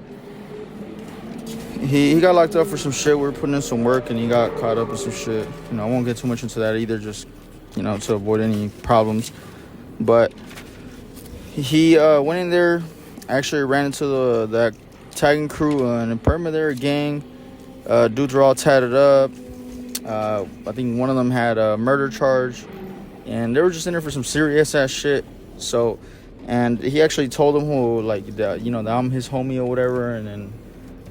he got locked up for some shit. We were putting in some work, and he got caught up with some shit. I won't get too much into that either, just to avoid any problems. But he went in there, actually ran into that tagging crew, and apparently they're a gang. Dudes were all tatted up. I think one of them had a murder charge, and they were just in there for some serious ass shit. So, and he actually told them that I'm his homie or whatever, and then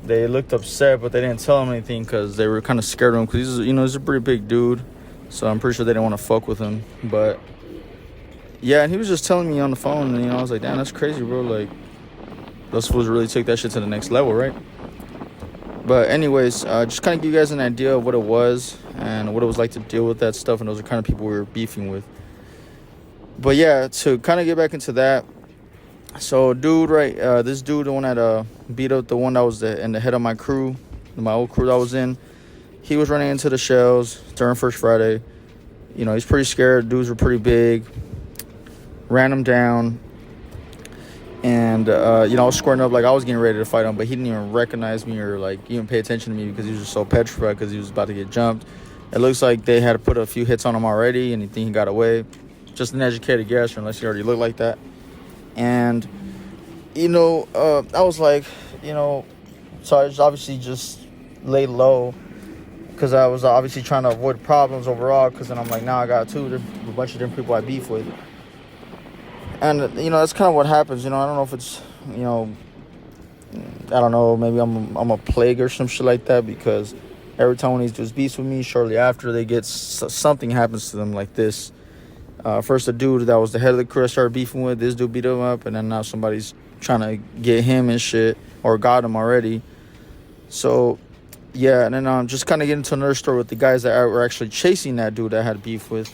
they looked upset, but they didn't tell him anything because they were kind of scared of him because he's a pretty big dude. So I'm pretty sure they didn't want to fuck with him. But yeah, and he was just telling me on the phone, and I was like, damn, that's crazy, bro. Like, those fools really take that shit to the next level, right? But anyways, just kind of give you guys an idea of what it was and what it was like to deal with that stuff, and those are kind of people we were beefing with. But yeah, to kind of get back into that, so this dude, the one that beat up the one that was in the head of my crew, my old crew that I was in, he was running into the shells during First Friday. He's pretty scared. Dudes were pretty big. Ran him down. And, I was squaring up like I was getting ready to fight him, but he didn't even recognize me or, like, even pay attention to me because he was just so petrified because he was about to get jumped. It looks like they had put a few hits on him already, and he think he got away. Just an educated guess, unless he already looked like that. And, I was like, so I just obviously just laid low because I was obviously trying to avoid problems overall, because then I'm like, now I got a bunch of different people I beef with. And, that's kind of what happens. I don't know if it's, I don't know, maybe I'm a plague or some shit like that, because every time one of these dudes beefs with me, shortly after they get something happens to them like this. First, the dude that was the head of the crew I started beefing with, this dude beat him up, and then now somebody's trying to get him and shit, or got him already. So yeah, and then just kind of get into another story with the guys that were actually chasing that dude that I had beef with,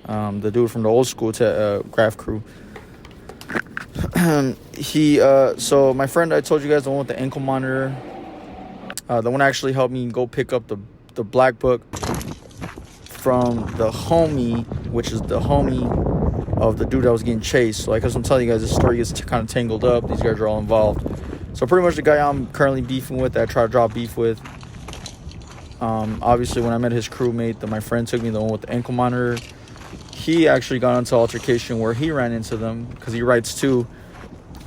the dude from the old school graff crew. So my friend I told you guys, the one with the ankle monitor, the one actually helped me go pick up the black book from the homie, which is the homie of the dude that was getting chased. So like, as I'm telling you guys, this story gets kind of tangled up. These guys are all involved. So pretty much the guy I'm currently beefing with, that I try to drop beef with, obviously when I met his crewmate that my friend took me, the one with the ankle monitor, he actually got into altercation where he ran into them, because he writes too,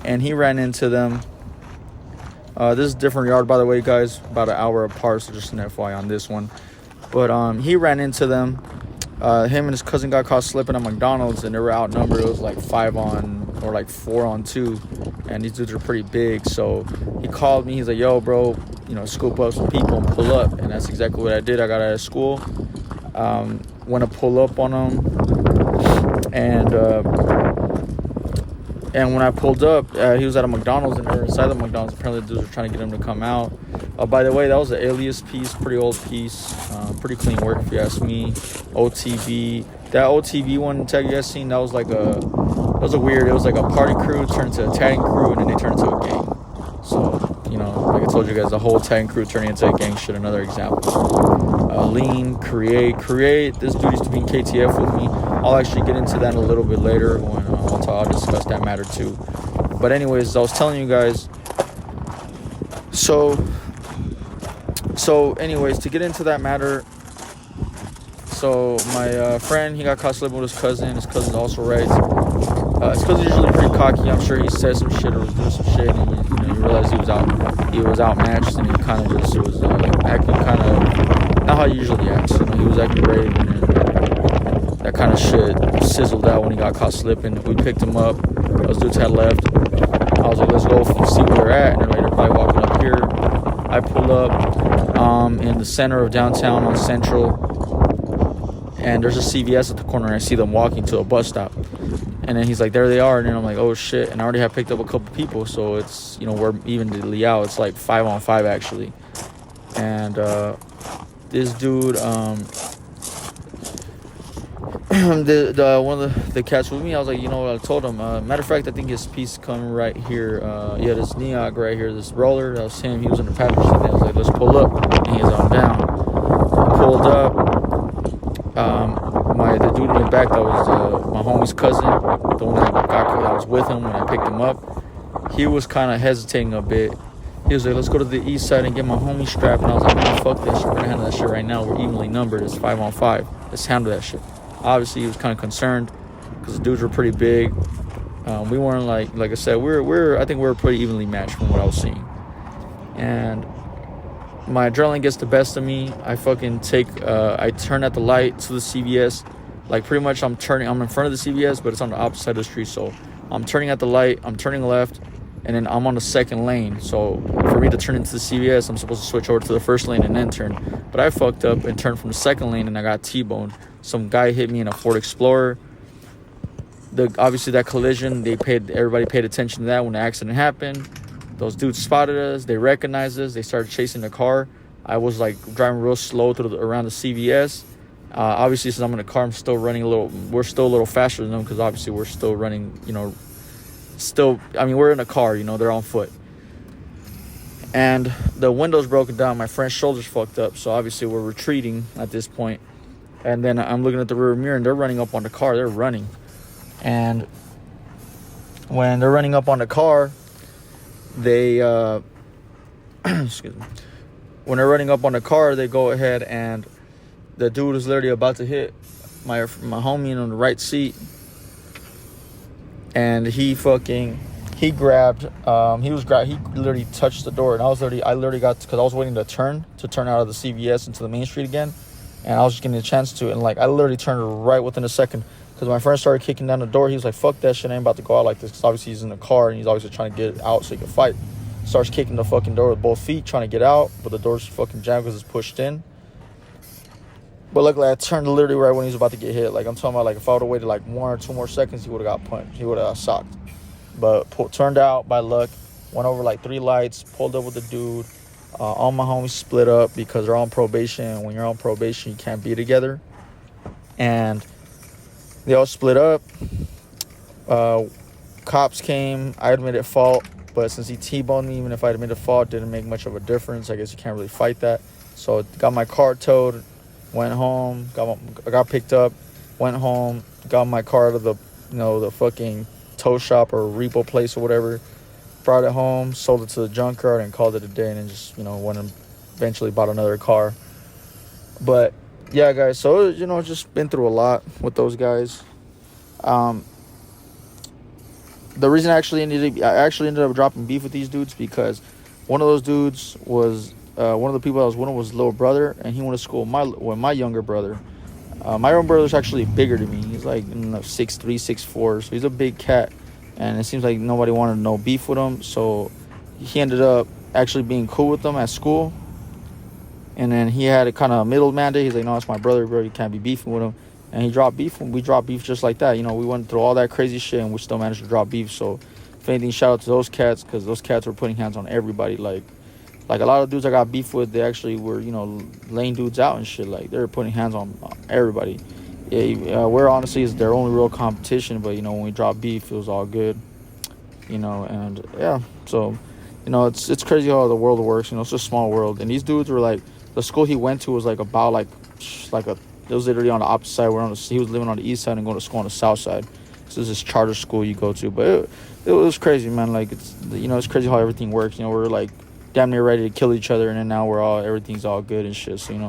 and he ran into them. This is a different yard, by the way, guys, about an hour apart, so just an FYI on this one. But he ran into them. Him and his cousin got caught slipping at McDonald's, and they were outnumbered. It was like 4-on-2, and these dudes are pretty big. So he called me. He's like, yo, bro, scoop up some people and pull up. And that's exactly what I did. I got out of school, went to pull up on them, and when I pulled up, he was at a McDonald's, and they were inside the McDonald's. Apparently the dudes were trying to get him to come out. By the way, that was an Alias piece, pretty old piece, pretty clean work if you ask me. OTB, that OTB one tag you guys seen, that was like it was like a party crew turned into a tagging crew, and then they turned into a gang. So, like I told you guys, the whole tagging crew turning into a gang shit, another example. Lean, create, this dude used to be in KTF with me. I'll actually get into that a little bit later when I'll discuss that matter too. But anyways, I was telling you guys, so anyways, to get into that matter, so my friend, he got caught slipping with his cousin. His cousin also writes. His cousin's usually pretty cocky. I'm sure he said some shit or was doing some shit, and you realize he was outmatched, and he kind of just was acting kind of not how he usually acts. He was acting brave, and then that kind of shit sizzled out when he got caught slipping. We picked him up. Those dudes had left. I was like, let's go see where they're at, and they're like, they're probably walking up here. I pull up in the center of downtown on Central, and there's a CVS at the corner, and I see them walking to a bus stop. And then he's like, there they are. And then I'm like, oh shit. And I already have picked up a couple people, so it's, we're evenly out. It's like 5-on-5 actually. And this dude, the one of the cats with me, I was like, what I told him? Matter of fact, I think his piece coming right here. This Neog right here, this roller, that was him. He was in the passenger seat. I was like, let's pull up. And he's on down. I pulled up. The dude in the back, that was my homie's cousin, the one that was with him when I picked him up. He was kind of hesitating a bit. He was like, let's go to the east side and get my homie strapped. And I was like, man, fuck that shit. We're gonna handle that shit right now. We're evenly numbered. It's 5-on-5. Let's handle that shit. Obviously, he was kind of concerned because the dudes were pretty big. We weren't like I said, I think we were pretty evenly matched from what I was seeing. And my adrenaline gets the best of me. I fucking I turn at the light to the CVS. Like, pretty much I'm in front of the CVS, but it's on the opposite side of the street. So I'm turning at the light, I'm turning left, and then I'm on the second lane. So for me to turn into the CVS, I'm supposed to switch over to the first lane and then turn. But I fucked up and turned from the second lane, and I got T-boned. Some guy hit me in a Ford Explorer. Obviously that collision, everybody paid attention to that when the accident happened. Those dudes spotted us, they recognized us, they started chasing the car. I was like driving real slow around the CVS. Obviously, since I'm in the car, we're still a little faster than them, because obviously we're still running, we're in a car, they're on foot. And the window's broken down, my friend's shoulder's fucked up, so obviously we're retreating at this point. And then I'm looking at the rear mirror, and they're running up on the car, they're running. And when they're running up on the car, they, excuse me. When they're running up on the car, they go ahead and the dude is literally about to hit my homie on the right seat, and he grabbed, he literally touched the door, and I literally got, because I was waiting to turn out of the CVS into the main street again, and I was just getting a chance to, and I literally turned right within a second, because my friend started kicking down the door. He was like, fuck that shit, I ain't about to go out like this, because obviously he's in the car, and he's obviously trying to get out so he can fight. Starts kicking the fucking door with both feet, trying to get out, but the door's fucking jammed because it's pushed in. But luckily, I turned literally right when he was about to get hit. I'm talking about, if I would have waited 1 or 2 more seconds, he would have got punched. He would have socked. But turned out by luck, went over like 3 lights, pulled up with the dude. All my homies split up because they're on probation. And when you're on probation, you can't be together. And they all split up. Cops came. I admitted fault. But since he T-boned me, even if I admitted fault, it didn't make much of a difference. I guess you can't really fight that. So got my car towed, went home, got picked up, went home, got my car to the fucking tow shop or repo place or whatever, brought it home, sold it to the junkyard, and called it a day, and then just, went and eventually bought another car. But yeah, guys, so, just been through a lot with those guys. The reason I actually ended up dropping beef with these dudes because one of those dudes was one of the people I was with was little brother, and he went to school with my younger brother. My younger brother's actually bigger than me. He's like 6'3", 6'4", so he's a big cat, and it seems like nobody wanted no beef with him, so he ended up actually being cool with them at school. And then he had a kind of middle mandate. He's like, no, it's my brother, bro. You can't be beefing with him. And he dropped beef. We dropped beef just like that. We went through all that crazy shit, and we still managed to drop beef. So, if anything, shout out to those cats, because those cats were putting hands on everybody. Like a lot of dudes I got beef with, they actually were, laying dudes out and shit. Like, they were putting hands on everybody. Yeah, we're honestly is their only real competition. But, when we dropped beef, it was all good. And yeah. So, it's crazy how the world works. It's a small world. And these dudes were like, the school he went to was like about it was literally on the opposite side. He was living on the east side and going to school on the south side. So this is charter school you go to. But it was crazy, man. Like, it's crazy how everything works. We're like damn near ready to kill each other, and then now everything's all good and shit. So, at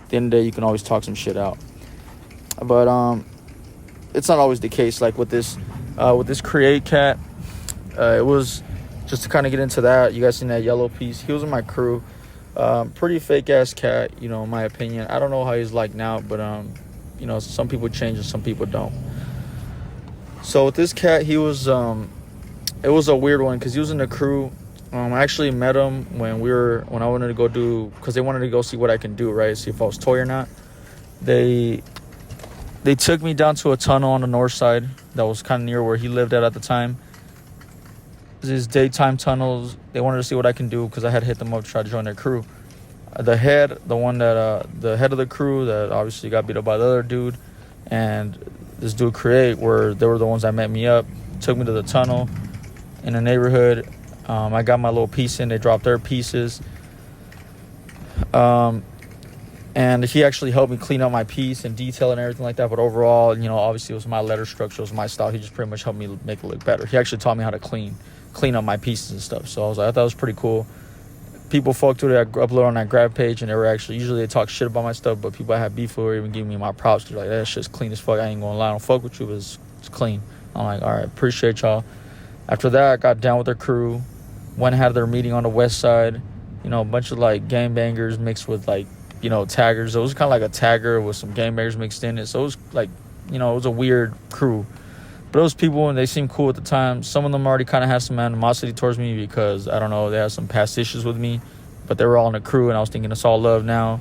the end of the day, you can always talk some shit out. But it's not always the case. Like with this Create cat, it was just to kind of get into that. You guys seen that yellow piece? He was in my crew. Pretty fake ass cat, in my opinion. I don't know how he's like now, but some people change and some people don't. So with this cat, he was it was a weird one because he was in the crew. I actually met him when I wanted to go because they wanted to go see what I can do, right? See if I was toy or not. They took me down to a tunnel on the north side that was kind of near where he lived at the time. These daytime tunnels. They wanted to see what I can do because I had hit them up to try to join their crew. The head of the crew that obviously got beat up by the other dude, and this dude Create, they were the ones that met me up, took me to the tunnel in the neighborhood. I got my little piece in. They dropped their pieces. And he actually helped me clean up my piece and detail and everything like that. But overall, obviously it was my letter structure, it was my style. He just pretty much helped me make it look better. He actually taught me how to clean up my pieces and stuff. So I thought it was pretty cool. People fucked with it. I uploaded on that grab page, and they were actually, usually they talk shit about my stuff, but people I had beef with were even giving me my props. They're like, that shit's clean as fuck. I ain't gonna lie, I don't fuck with you, but it's clean. I'm like, all right, appreciate y'all. After that, I got down with their crew, went and had their meeting on the west side. A bunch of like gangbangers mixed with like, taggers. It was kind of like a tagger with some gangbangers mixed in it. So it was like, it was a weird crew. But those people, and they seemed cool at the time. Some of them already kind of had some animosity towards me because, I don't know, they had some past issues with me. But they were all in the crew, and I was thinking it's all love now.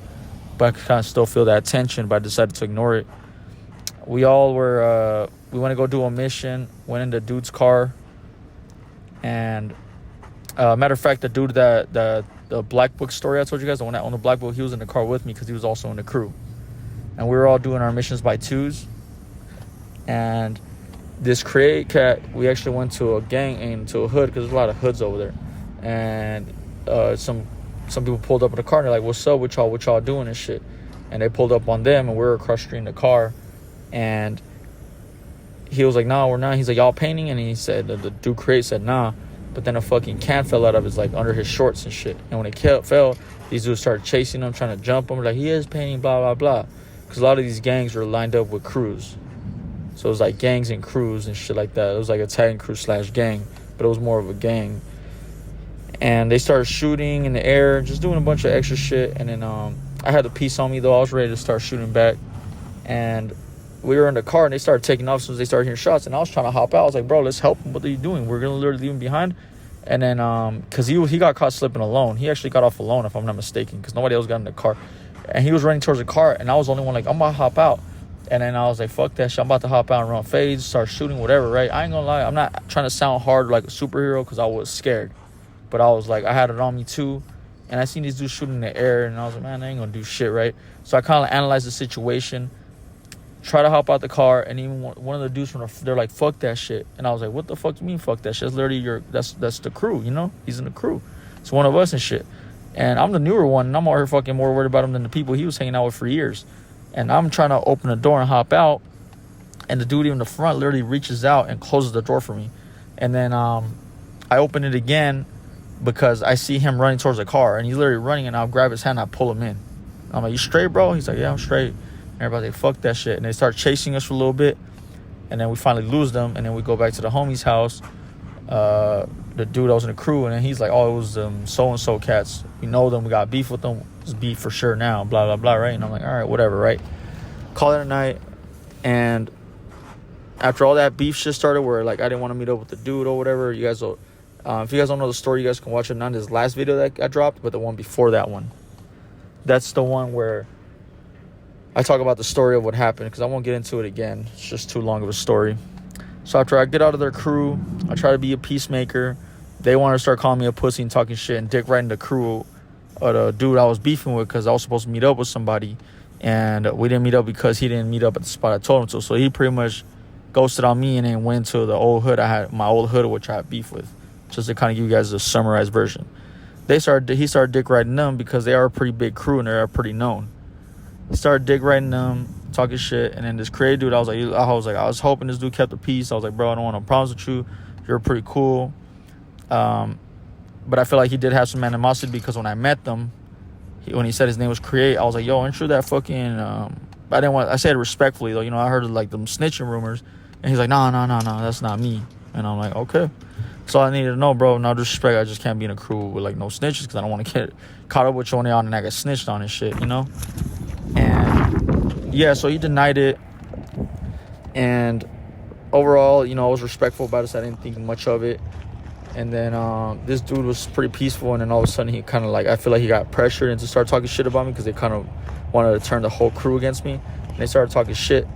But I could kind of still feel that tension, but I decided to ignore it. We all were, we went to go do a mission, went in the dude's car. And, matter of fact, the dude the Black Book story I told you guys, the one that owned the Black Book, he was in the car with me because he was also in the crew. And we were all doing our missions by twos. And this Create cat, we actually went to a gang and to a hood because there's a lot of hoods over there. And some people pulled up in the car and they're like, what's up with y'all? What y'all doing and shit? And they pulled up on them, and we were across the street in the car. And he was like, nah, we're not. He's like, y'all painting? And he said, the dude Create said, nah. But then a fucking can fell out of his, like, under his shorts and shit. And when it fell, these dudes started chasing him, trying to jump him. Like, he is painting, blah, blah, blah. Because a lot of these gangs were lined up with crews. So it was like gangs and crews and shit like that. It was like a tagging crew / gang. But it was more of a gang. And they started shooting in the air, just doing a bunch of extra shit. And then I had the piece on me, though. I was ready to start shooting back. And we were in the car, and they started taking off as soon as they started hearing shots. And I was trying to hop out. I was like, bro, let's help him. What are you doing? We're going to literally leave him behind. And then, because he got caught slipping alone. He actually got off alone, if I'm not mistaken, because nobody else got in the car. And he was running towards the car, and I was the only one like, I'm going to hop out. And then I was like, fuck that shit. I'm about to hop out and run fades, start shooting, whatever, right? I ain't gonna lie. I'm not trying to sound hard like a superhero because I was scared. But I was like, I had it on me too. And I seen these dudes shooting in the air. And I was like, man, I ain't gonna do shit, right? So I kind of analyzed the situation. Try to hop out the car. And even one of the dudes they're like, fuck that shit. And I was like, what the fuck you mean fuck that shit? That's literally that's the crew, you know? He's in the crew. It's one of us and shit. And I'm the newer one. And I'm out here fucking more worried about him than the people he was hanging out with for years. And I'm trying to open the door and hop out. And the dude in the front literally reaches out and closes the door for me. And then I open it again because I see him running towards the car. And he's literally running, and I'll grab his hand and I pull him in. I'm like, you straight, bro? He's like, yeah, I'm straight. And everybody's like, fuck that shit. And they start chasing us for a little bit. And then we finally lose them. And then we go back to the homie's house. The dude that was in the crew. And then he's like, oh, it was so-and-so cats. We know them. We got beef with them. It's beef for sure now. Blah, blah, blah, right? And I'm like, all right, whatever, right? Call it a night. And after all that beef shit started, where like I didn't want to meet up with the dude or whatever, you guys will, if you guys don't know the story, you guys can watch it. Not this last video that I dropped, but the one before that one. That's the one where I talk about the story of what happened, because I won't get into it again. It's just too long of a story. So after I get out of their crew, I try to be a peacemaker. They want to start calling me a pussy and talking shit and dick riding the crew of the dude I was beefing with, because I was supposed to meet up with somebody. And we didn't meet up because he didn't meet up at the spot I told him to. So he pretty much ghosted on me and then went to the old hood. I had my old hood, which I had beef with, just to kind of give you guys a summarized version. He started dick riding them because they are a pretty big crew and they are pretty known. He started dick riding them, talking shit, and then this crazy dude, I was like, hoping this dude kept the peace. I was like, bro, I don't want no problems with you. You're pretty cool. But I feel like he did have some animosity, because when I met them, when he said his name was Create, I was like, yo, aren't you that fucking, I said it respectfully though, you know, I heard like them snitching rumors, and he's like, no, that's not me. And I'm like, okay. So I needed to know, bro, no disrespect, I just can't be in a crew with like no snitches, because I don't want to get caught up with you on there and I got snitched on and shit, you know? And yeah, so he denied it. And overall, you know, I was respectful about it, so I didn't think much of it. And then this dude was pretty peaceful, and then all of a sudden he kind of like, I feel like he got pressured into start talking shit about me, because they kind of wanted to turn the whole crew against me. And they started talking shit,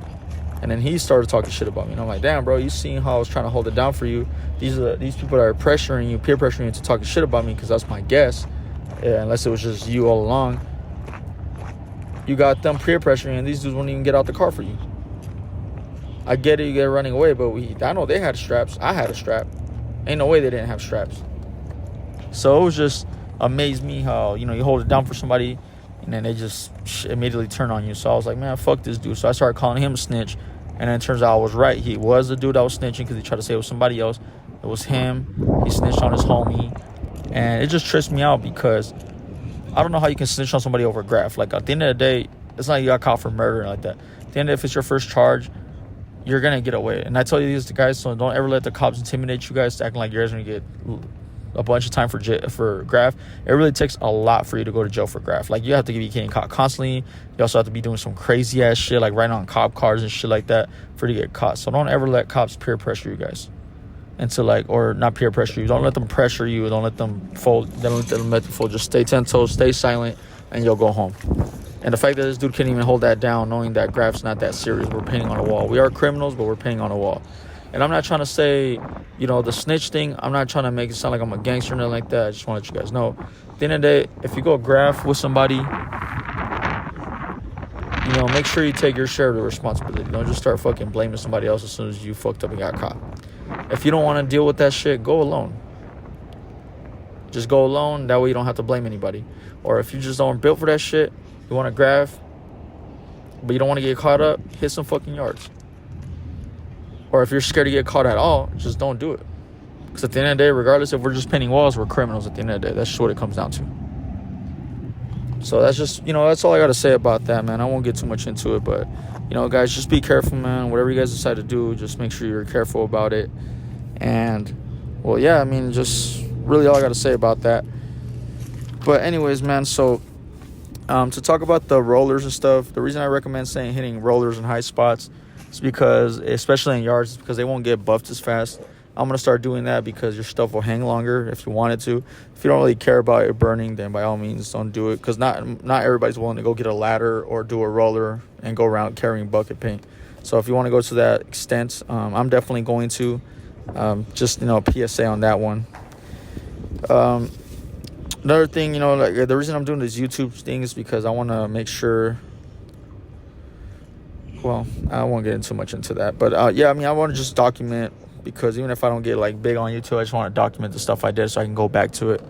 and then he started talking shit about me. And I'm like, damn, bro, you seen how I was trying to hold it down for you? These people that are pressuring you, peer pressuring you into talking shit about me, because that's my guess. Yeah, unless it was just you all along. You got them peer pressuring, and these dudes wouldn't even get out the car for you. I get it, you get running away, but I know they had straps. I had a strap. Ain't no way they didn't have straps. So it was just amazed me how, you know, you hold it down for somebody and then they just immediately turn on you. So I was like, man, fuck this dude. So I started calling him a snitch, and then it turns out I was right. He was the dude that was snitching, because he tried to say it was somebody else. It was him. He snitched on his homie, and it just trips me out, because I don't know how you can snitch on somebody over a graff. Like, at the end of the day, it's not like you got caught for murder like that. At the end of it, if it's your first charge, you're gonna get away. And I tell you these guys, so don't ever let the cops intimidate you guys to acting like you're gonna get a bunch of time for graff. It really takes a lot for you to go to jail for graff. Like, you have to be getting caught constantly. You also have to be doing some crazy ass shit, like writing on cop cars and shit like that for you to get caught. So don't ever let cops peer pressure you guys into, like, or not peer pressure you. Don't let them pressure you. Don't let them fold. Don't let them fold. Just stay 10 toes, stay silent, and you'll go home. And the fact that this dude can't even hold that down, knowing that graff's not that serious. We're painting on a wall. We are criminals, but we're painting on a wall. And I'm not trying to say, you know, the snitch thing, I'm not trying to make it sound like I'm a gangster or nothing like that. I just want to let you guys know. At the end of the day, if you go graff with somebody, you know, make sure you take your share of the responsibility. Don't just start fucking blaming somebody else as soon as you fucked up and got caught. If you don't want to deal with that shit, go alone. Just go alone. That way you don't have to blame anybody. Or if you just aren't built for that shit, you want to graff, but you don't want to get caught up, hit some fucking yards. Or if you're scared to get caught at all, just don't do it. Because at the end of the day, regardless if we're just painting walls, we're criminals at the end of the day. That's just what it comes down to. So that's just, you know, that's all I got to say about that, man. I won't get too much into it, but, you know, guys, just be careful, man. Whatever you guys decide to do, just make sure you're careful about it. And, well, yeah, I mean, just really all I got to say about that. But anyways, man, so to talk about the rollers and stuff, the reason I recommend hitting rollers in high spots is because, especially in yards, is because they won't get buffed as fast. I'm going to start doing that because your stuff will hang longer if you wanted to. If you don't really care about it burning, then by all means don't do it, because not everybody's willing to go get a ladder or do a roller and go around carrying bucket paint. So if you want to go to that extent, I'm definitely going to. Just, PSA on that one. Another thing, like the reason I'm doing this YouTube thing is because I want to make sure. Well, I won't get too much into that, but I want to just document, because even if I don't get like big on YouTube, I just want to document the stuff I did so I can go back to it.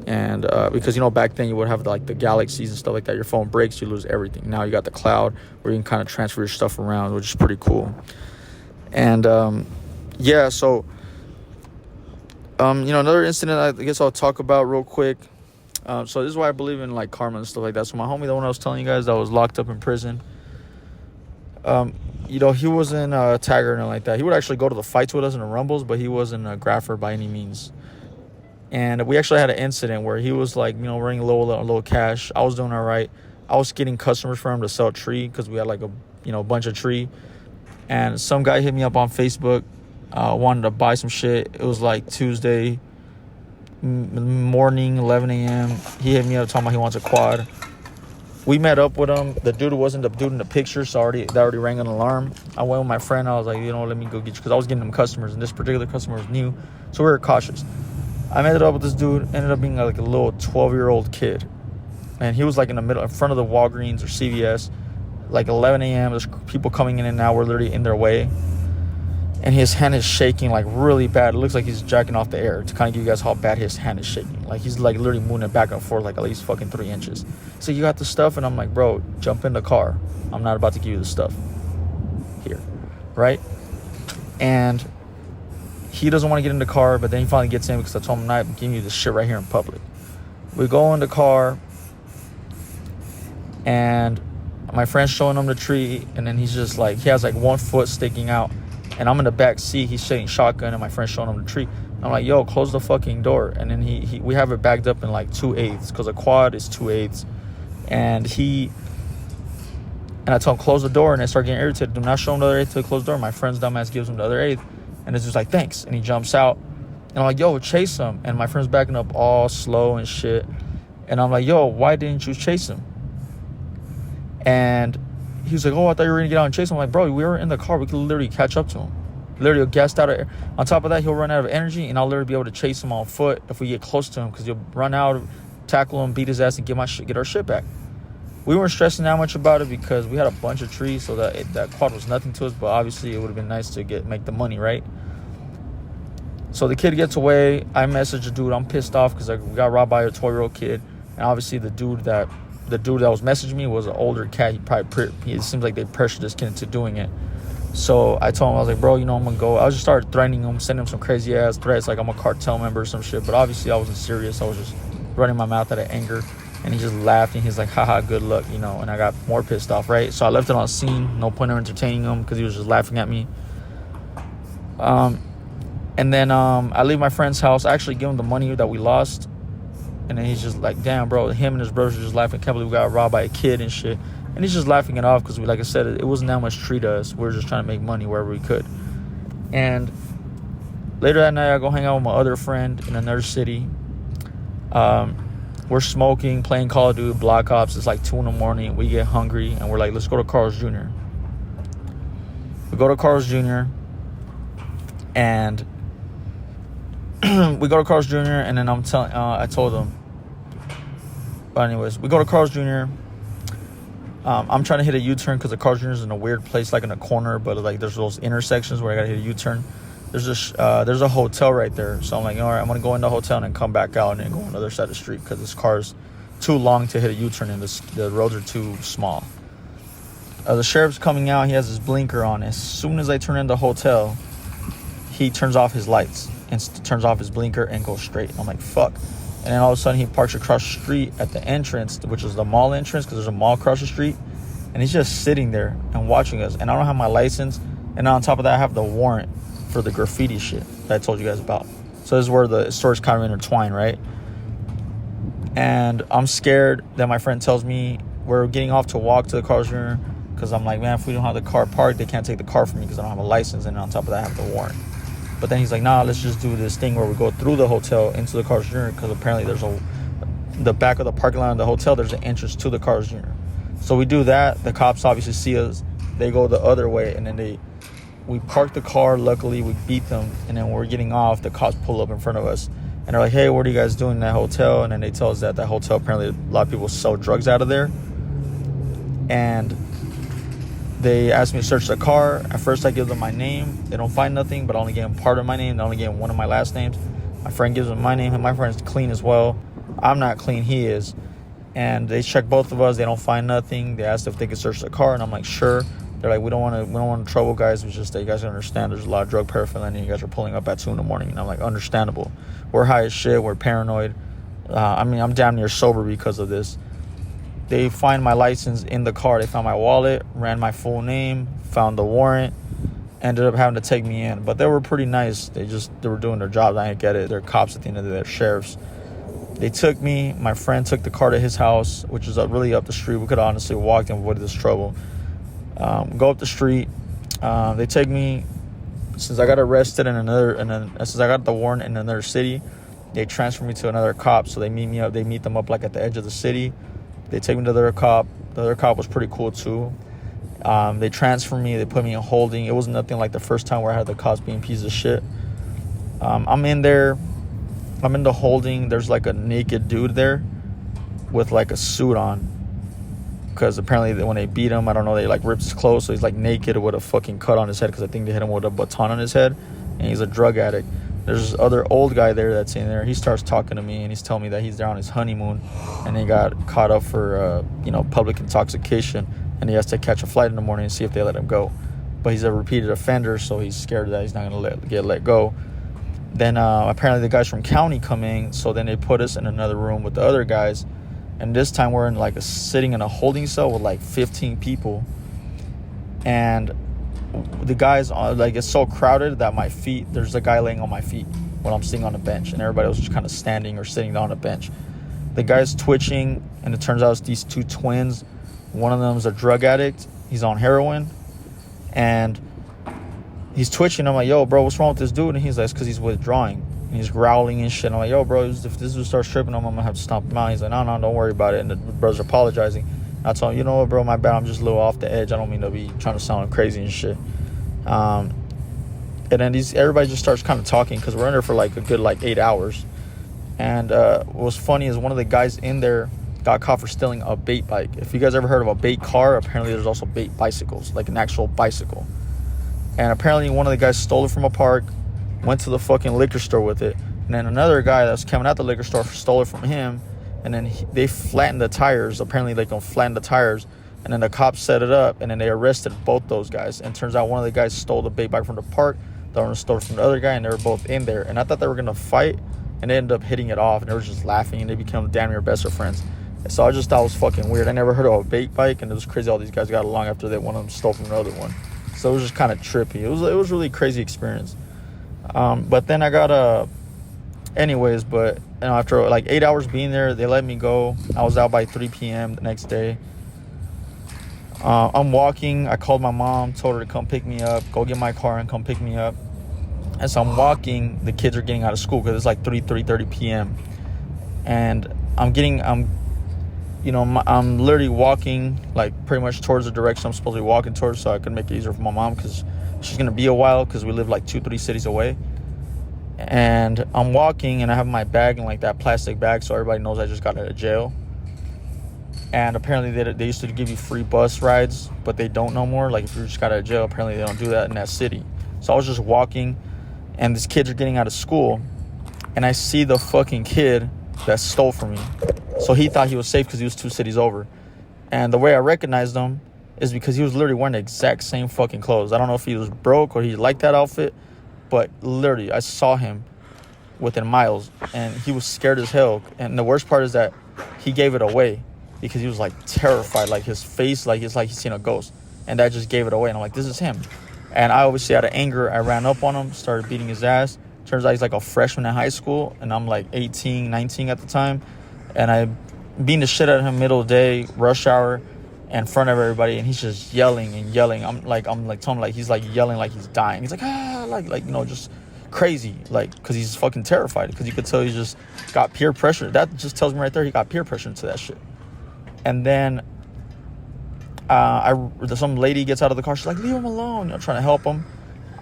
And because back then you would have like the galaxies and stuff like that. Your phone breaks, you lose everything. Now you got the cloud where you can kind of transfer your stuff around, which is pretty cool. And so another incident I guess I'll talk about real quick. So this is why I believe in like karma and stuff like that. So my homie, the one I was telling you guys that was locked up in prison, he wasn't a tagger or anything like that. He would actually go to the fights with us in the rumbles, but he wasn't a graffer by any means. And we actually had an incident where he was like, running low cash. I was doing all right. I was getting customers for him to sell tree, because we had like a bunch of tree. And some guy hit me up on Facebook, wanted to buy some shit. It was like Tuesday morning, 11 a.m. He hit me up talking about he wants a quad. We met up with him. The dude wasn't the dude in the picture, so that already rang an alarm. I went with my friend. I was like, let me go get you, because I was getting them customers, and this particular customer was new, so we were cautious. I met up with this dude. Ended up being like a little 12-year-old kid, and he was like in front of the Walgreens or CVS, like 11 a.m. There's people coming in and out. We're literally in their way, and his hand is shaking like really bad. It looks like he's jacking off the air, to kind of give you guys how bad his hand is shaking. Like he's like literally moving it back and forth like at least fucking 3 inches. So you got the stuff, and I'm like, bro, jump in the car. I'm not about to give you the stuff here, right? And he doesn't want to get in the car, but then he finally gets in, because I told him I'm not giving you this shit right here in public. We go in the car, and my friend's showing him the tree, and then he's just like, he has like 1 foot sticking out, and I'm in the back seat. He's shooting shotgun, and my friend's showing him the tree. I'm like, yo, close the fucking door. And then we have it backed up in like 2/8, because a quad is 2/8. And I told him close the door, and I start getting irritated. Do not show him the other eighth till he close the door. My friend's dumbass gives him the other eighth, and it's just like, thanks. And he jumps out, and I'm like, yo, chase him. And my friend's backing up all slow and shit. And I'm like, yo, why didn't you chase him? And he was like, oh, I thought you were gonna get out and chase him. I'm like, bro, we were in the car. We could literally catch up to him. Literally gassed out of air. On top of that, he'll run out of energy, and I'll literally be able to chase him on foot if we get close to him, because he'll run out, tackle him, beat his ass, and get our shit back. We weren't stressing that much about it because we had a bunch of trees, so that quad was nothing to us. But obviously, it would have been nice to make the money, right? So the kid gets away. I message the dude. I'm pissed off because we got robbed by a 12-year-old kid, and obviously the dude that was messaging me was an older cat. It seems like they pressured this kid into doing it. So I told him, I was like, bro, I'm gonna go. I just started threatening him, sending him some crazy ass threats, like I'm a cartel member or some shit. But obviously, I wasn't serious. I was just running my mouth out of anger. And he just laughed, and he's like, haha, good luck, and I got more pissed off, right? So I left it on scene. No point in entertaining him because he was just laughing at me. And then I leave my friend's house. I actually give him the money that we lost. And then he's just like, damn, bro, him and his brothers are just laughing. Can't believe we got robbed by a kid and shit. And he's just laughing it off because, like I said, it wasn't that much treat us. We were just trying to make money wherever we could. And later that night, I go hang out with my other friend in another city. We're smoking, playing Call of Duty, Black Ops. It's like 2 a.m. We get hungry, and we're like, let's go to Carl's Jr. We go to Carl's Jr. And we go to Carl's Jr. And then I told him. But anyways, we go to Carl's Jr. I'm trying to hit a U-turn because the Carl's Jr. is in a weird place, like in a corner. But like, there's those intersections where I gotta hit a U-turn. There's a hotel right there. So I'm like, all right, I'm going to go in the hotel and then come back out and then go on the other side of the street because this car's too long to hit a U-turn and the roads are too small. The sheriff's coming out. He has his blinker on. As soon as I turn in the hotel, he turns off his lights and turns off his blinker and goes straight. I'm like, fuck. And then all of a sudden he parks across the street at the entrance, which is the mall entrance because there's a mall across the street. And he's just sitting there and watching us. And I don't have my license. And on top of that, I have the warrant for the graffiti shit that I told you guys about. So this is where the stories kind of intertwine, right? And I'm scared that my friend tells me we're getting off to walk to the Carl's Jr. because I'm like, man, if we don't have the car parked, they can't take the car from me because I don't have a license. And on top of that, I have the warrant. But then he's like, nah, let's just do this thing where we go through the hotel into the Carl's Jr. because apparently there's the back of the parking lot of the hotel, there's an entrance to the Carl's Jr. So we do that. The cops obviously see us. They go the other way, and then we park the car. Luckily, we beat them, and then we're getting off. The cops pull up in front of us, and they're like, hey, what are you guys doing in that hotel? And then they tell us that hotel, apparently a lot of people sell drugs out of there. And they asked me to search the car. At first, I give them my name. They don't find nothing, but I only gave them part of my name. They only gave them one of my last names. My friend gives them my name, and my friend's clean as well. I'm not clean, he is. And they check both of us. They don't find nothing. They asked if they could search the car, and I'm like, sure. They're like, we don't want to trouble guys. It's just that you guys understand there's a lot of drug paraphernalia. You guys are pulling up at 2 a.m. And I'm like, understandable. We're high as shit. We're paranoid. I'm damn near sober because of this. They find my license in the car. They found my wallet, ran my full name, found the warrant, ended up having to take me in. But they were pretty nice. They were doing their jobs. I didn't get it. They're cops at the end of the day. They're sheriffs. They took me. My friend took the car to his house, which is really up the street. We could honestly walk and avoid this trouble. Go up the street. They take me. Since I got arrested since I got the warrant in another city, they transfer me to another cop. So they meet me up. They meet them up like at the edge of the city. They take me to the other cop. The other cop was pretty cool too. They transfer me. They put me in holding. It was nothing like the first time where I had the cops being pieces of shit. I'm in there. I'm in the holding. There's like a naked dude there with like a suit on. Because apparently when they beat him, I don't know, they like ripped his clothes. So he's like naked with a fucking cut on his head because I think they hit him with a baton on his head. And he's a drug addict. There's this other old guy there that's in there. He starts talking to me and he's telling me that he's there on his honeymoon and he got caught up for, public intoxication. And he has to catch a flight in the morning and see if they let him go. But he's a repeated offender, so he's scared that he's not going to get let go. Then apparently the guys from county come in, so then they put us in another room with the other guys. And this time we're in like sitting in a holding cell with like 15 people. And the guys, it's so crowded that there's a guy laying on my feet when I'm sitting on a bench. And everybody was just kind of standing or sitting on a bench. The guy's twitching, and it turns out it's these two twins. One of them is a drug addict. He's on heroin. And he's twitching. I'm like, yo, bro, what's wrong with this dude? And he's like, it's because he's withdrawing. And he's growling and shit. I'm like, yo, bro, if this dude starts tripping, I'm going to have to stomp him out. He's like, no, don't worry about it. And the brother's apologizing. And I told him, you know what, bro, my bad. I'm just a little off the edge. I don't mean to be trying to sound crazy and shit. And then everybody just starts kind of talking because we're in there for like a good 8 hours. And what was funny is one of the guys in there got caught for stealing a bait bike. If you guys ever heard of a bait car, apparently there's also bait bicycles, like an actual bicycle. And apparently one of the guys stole it from a park, went to the fucking liquor store with it. And then another guy that was coming out the liquor store stole it from him. And then they flattened the tires. Apparently they can flatten the tires. And then the cops set it up. And then they arrested both those guys. And turns out one of the guys stole the bait bike from the park. The other one stole it from the other guy. And they were both in there. And I thought they were going to fight. And they ended up hitting it off. And they were just laughing. And they became damn near best of friends. So I just thought it was fucking weird. I never heard of a bait bike. And it was crazy all these guys got along after one of them stole from another one. So it was just kind of trippy. It was really crazy experience. But then I got anyways, but after 8 hours being there, they let me go. I was out by 3 p.m. the next day. I'm walking. I called my mom, told her to come pick me up, go get my car and come pick me up. And so I'm walking. The kids are getting out of school because it's like 3:30 p.m. And I'm literally walking pretty much towards the direction I'm supposed to be walking towards, so I could make it easier for my mom because she's gonna be a while because we live 2-3 cities away. And I'm walking and I have my bag in that plastic bag, so everybody knows I just got out of jail. And apparently they used to give you free bus rides, but they don't no more. If you just got out of jail, apparently they don't do that in that city. So I was just walking, and these kids are getting out of school, and I see the fucking kid that stole from me. So he thought he was safe because he was 2 cities over. And the way I recognized him is because he was literally wearing the exact same fucking clothes. I don't know if he was broke or he liked that outfit, but literally I saw him within miles, and he was scared as hell. And the worst part is that he gave it away because he was terrified. His face, it's like he's seen a ghost. And that just gave it away. And I'm like, this is him. And I obviously, out of anger, I ran up on him, started beating his ass. Turns out he's a freshman in high school, and I'm 18, 19 at the time. And I beat the shit out of him middle of the day, rush hour, in front of everybody, and he's just yelling and yelling. I'm telling him he's yelling like he's dying. He's just crazy, like, because he's fucking terrified, because you could tell he just got peer pressure. That just tells me right there he got peer pressure into that shit. And then some lady gets out of the car. She's like, leave him alone. I'm trying to help him.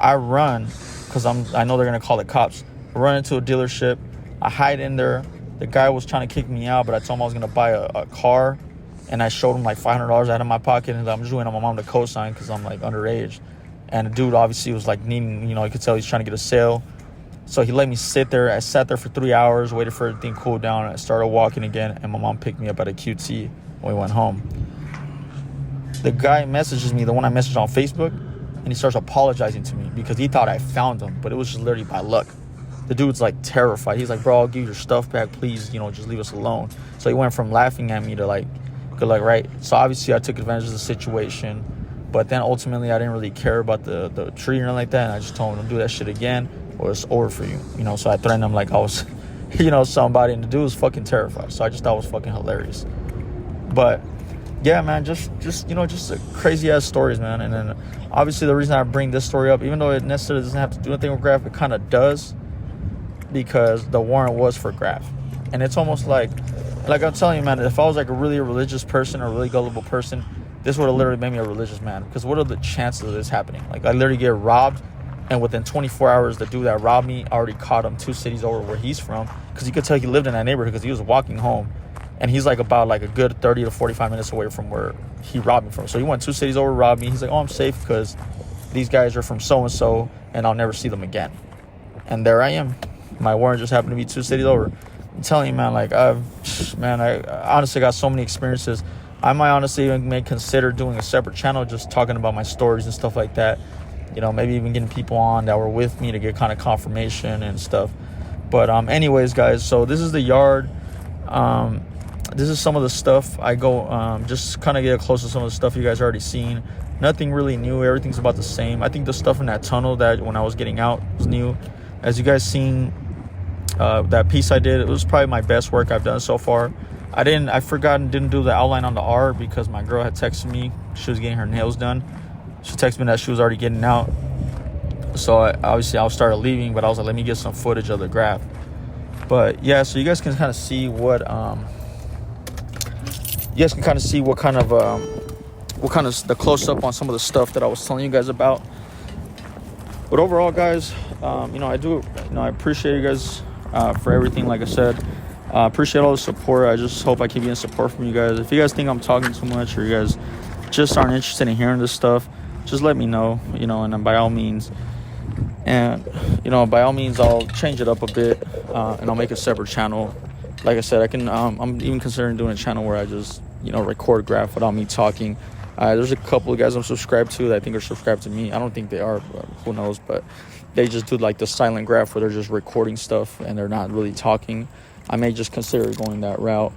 I run because I know they're going to call the cops. I run into a dealership. I hide in there. The guy was trying to kick me out, but I told him I was going to buy a car. And I showed him like $500 out of my pocket. And I'm just waiting on my mom to co-sign because I'm like underage. And the dude obviously was like needing, you could tell he's trying to get a sale. So he let me sit there. I sat there for 3 hours, waited for everything to cool down. And I started walking again. And my mom picked me up at a QT when we went home. The guy messages me, the one I messaged on Facebook, and he starts apologizing to me because he thought I found him, but it was just literally by luck. The dude's like terrified. He's like, bro, I'll give you your stuff back, please, just leave us alone. So he went from laughing at me to like, good luck, right? So obviously I took advantage of the situation, but then ultimately I didn't really care about the tree or anything like that, and I just told him, don't do that shit again or it's over for you. So I threatened him like I was, somebody, and the dude was fucking terrified. So I just thought it was fucking hilarious. But yeah, man, just crazy ass stories, man. And then obviously the reason I bring this story up, even though it necessarily doesn't have to do anything with graff, it kind of does, because the warrant was for graff. And it's almost like I'm telling you, man, if I was like a really religious person or a really gullible person, this would have literally made me a religious man. Because what are the chances of this happening? Like, I literally get robbed, and within 24 hours, the dude that robbed me already caught him 2 cities over where he's from. Because you could tell he lived in that neighborhood because he was walking home. And he's like about like a good 30 to 45 minutes away from where he robbed me from. So he went 2 cities over, robbed me. He's like, oh, I'm safe because these guys are from so-and-so and I'll never see them again. And there I am. My warrant just happened to be 2 cities over. I'm telling you, man, like, I honestly got so many experiences. I might honestly even may consider doing a separate channel just talking about my stories and stuff like that. Maybe even getting people on that were with me to get kind of confirmation and stuff. But anyways, guys, so this is the yard. This is some of the stuff I go, just kind of get close to some of the stuff you guys already seen. Nothing really new. Everything's about the same. I think the stuff in that tunnel that when I was getting out was new. As you guys seen, that piece I did, it was probably my best work I've done so far. I forgot and didn't do the outline on the R because my girl had texted me. She was getting her nails done. She texted me that she was already getting out. So I started leaving, but I was like, let me get some footage of the graff. But yeah, so you guys can kind of see what kind of the close-up on some of the stuff that I was telling you guys about. But overall, guys, I appreciate you guys for everything. Like I said, appreciate all the support. I just hope I keep getting support from you guys. If you guys think I'm talking too much, or you guys just aren't interested in hearing this stuff, just let me know, and then by all means, I'll change it up a bit, and I'll make a separate channel. Like I said, I'm even considering doing a channel where I just, record graff without me talking. There's a couple of guys I'm subscribed to that I think are subscribed to me. I don't think they are, but who knows, but they just do like the silent graff where they're just recording stuff and they're not really talking. I may just consider going that route.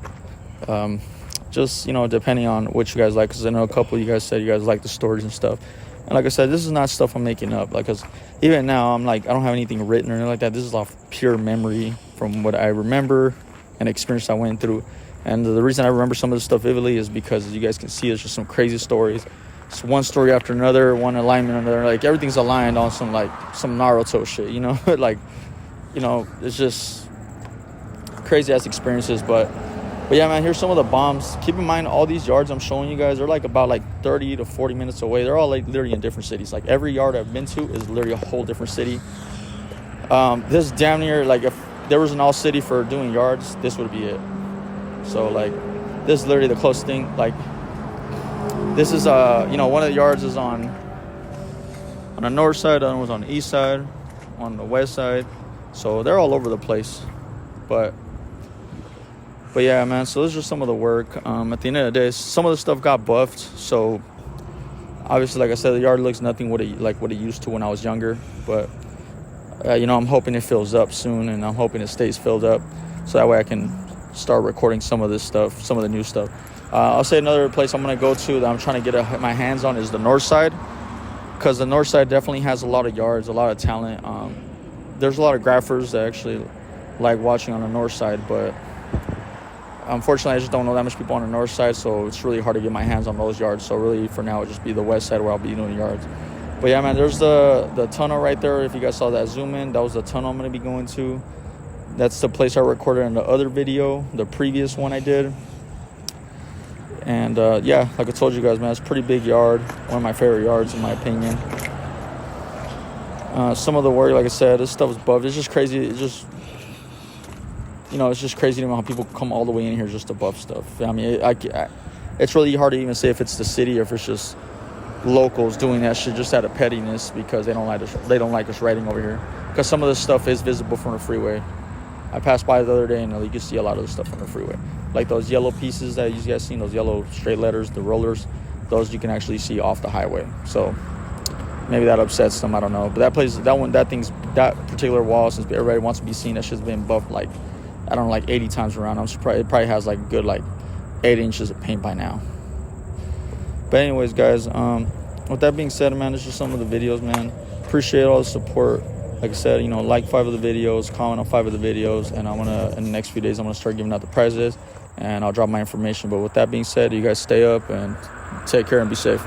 Just, depending on what you guys like, because I know a couple of you guys said you guys like the stories and stuff. And like I said, this is not stuff I'm making up. Like, because even now, I'm like, I don't have anything written or anything like that. This is off pure memory from what I remember and experience I went through. And the reason I remember some of this stuff vividly is because, as you guys can see, it's just some crazy stories. It's one story after another, one alignment another. Like, everything's aligned on some Naruto shit, It's just crazy-ass experiences, but yeah, man, here's some of the bombs. Keep in mind, all these yards I'm showing you guys, they're about 30 to 40 minutes away. They're all literally in different cities. Like, every yard I've been to is literally a whole different city. This damn near, if there was an all city for doing yards, this would be it. So, this is literally the closest thing. This is, one of the yards is on the north side, the other one's on the east side, on the west side. So, they're all over the place. But yeah, man, so this is just some of the work. At the end of the day, some of the stuff got buffed. So, obviously, like I said, the yard looks nothing what it used to when I was younger. But, I'm hoping it fills up soon, and I'm hoping it stays filled up. So that way I can start recording some of this stuff, some of the new stuff. I'll say another place I'm going to go to that I'm trying to get my hands on is the north side. Because the north side definitely has a lot of yards, a lot of talent. There's a lot of graffers that actually like watching on the north side, but unfortunately I just don't know that much people on the north side, so it's really hard to get my hands on those yards. So really for now it'll just be the west side where I'll be doing yards. But yeah, man, there's the tunnel right there. If you guys saw that zoom in, that was the tunnel I'm gonna be going to. That's the place I recorded in the other video, the previous one I did. And yeah, like I told you guys, man, it's a pretty big yard. One of my favorite yards, in my opinion. Some of the work, like I said, this stuff is buffed. It's just crazy. It's just, you know, it's just crazy to me how people come all the way in here just to buff stuff. I mean, it's really hard to even say if it's the city or if it's just locals doing that shit just out of pettiness because they don't like us riding over here. Because some of this stuff is visible from the freeway. I passed by the other day and you can see a lot of the stuff on the freeway. Like those yellow pieces that you guys seen, those yellow straight letters, the rollers, those you can actually see off the highway. So maybe that upsets them, I don't know. But that place, that particular wall, since everybody wants to be seen, that shit's been buffed like, I don't know, like 80 times around. I'm surprised it probably has like a good like 8 inches of paint by now. But anyways, guys, with that being said, man, it's just some of the videos, man. Appreciate all the support. Like I said, you know, like 5 of the videos, comment on 5 of the videos, and in the next few days, I'm gonna start giving out the prizes, and I'll drop my information. But with that being said, you guys stay up and take care and be safe.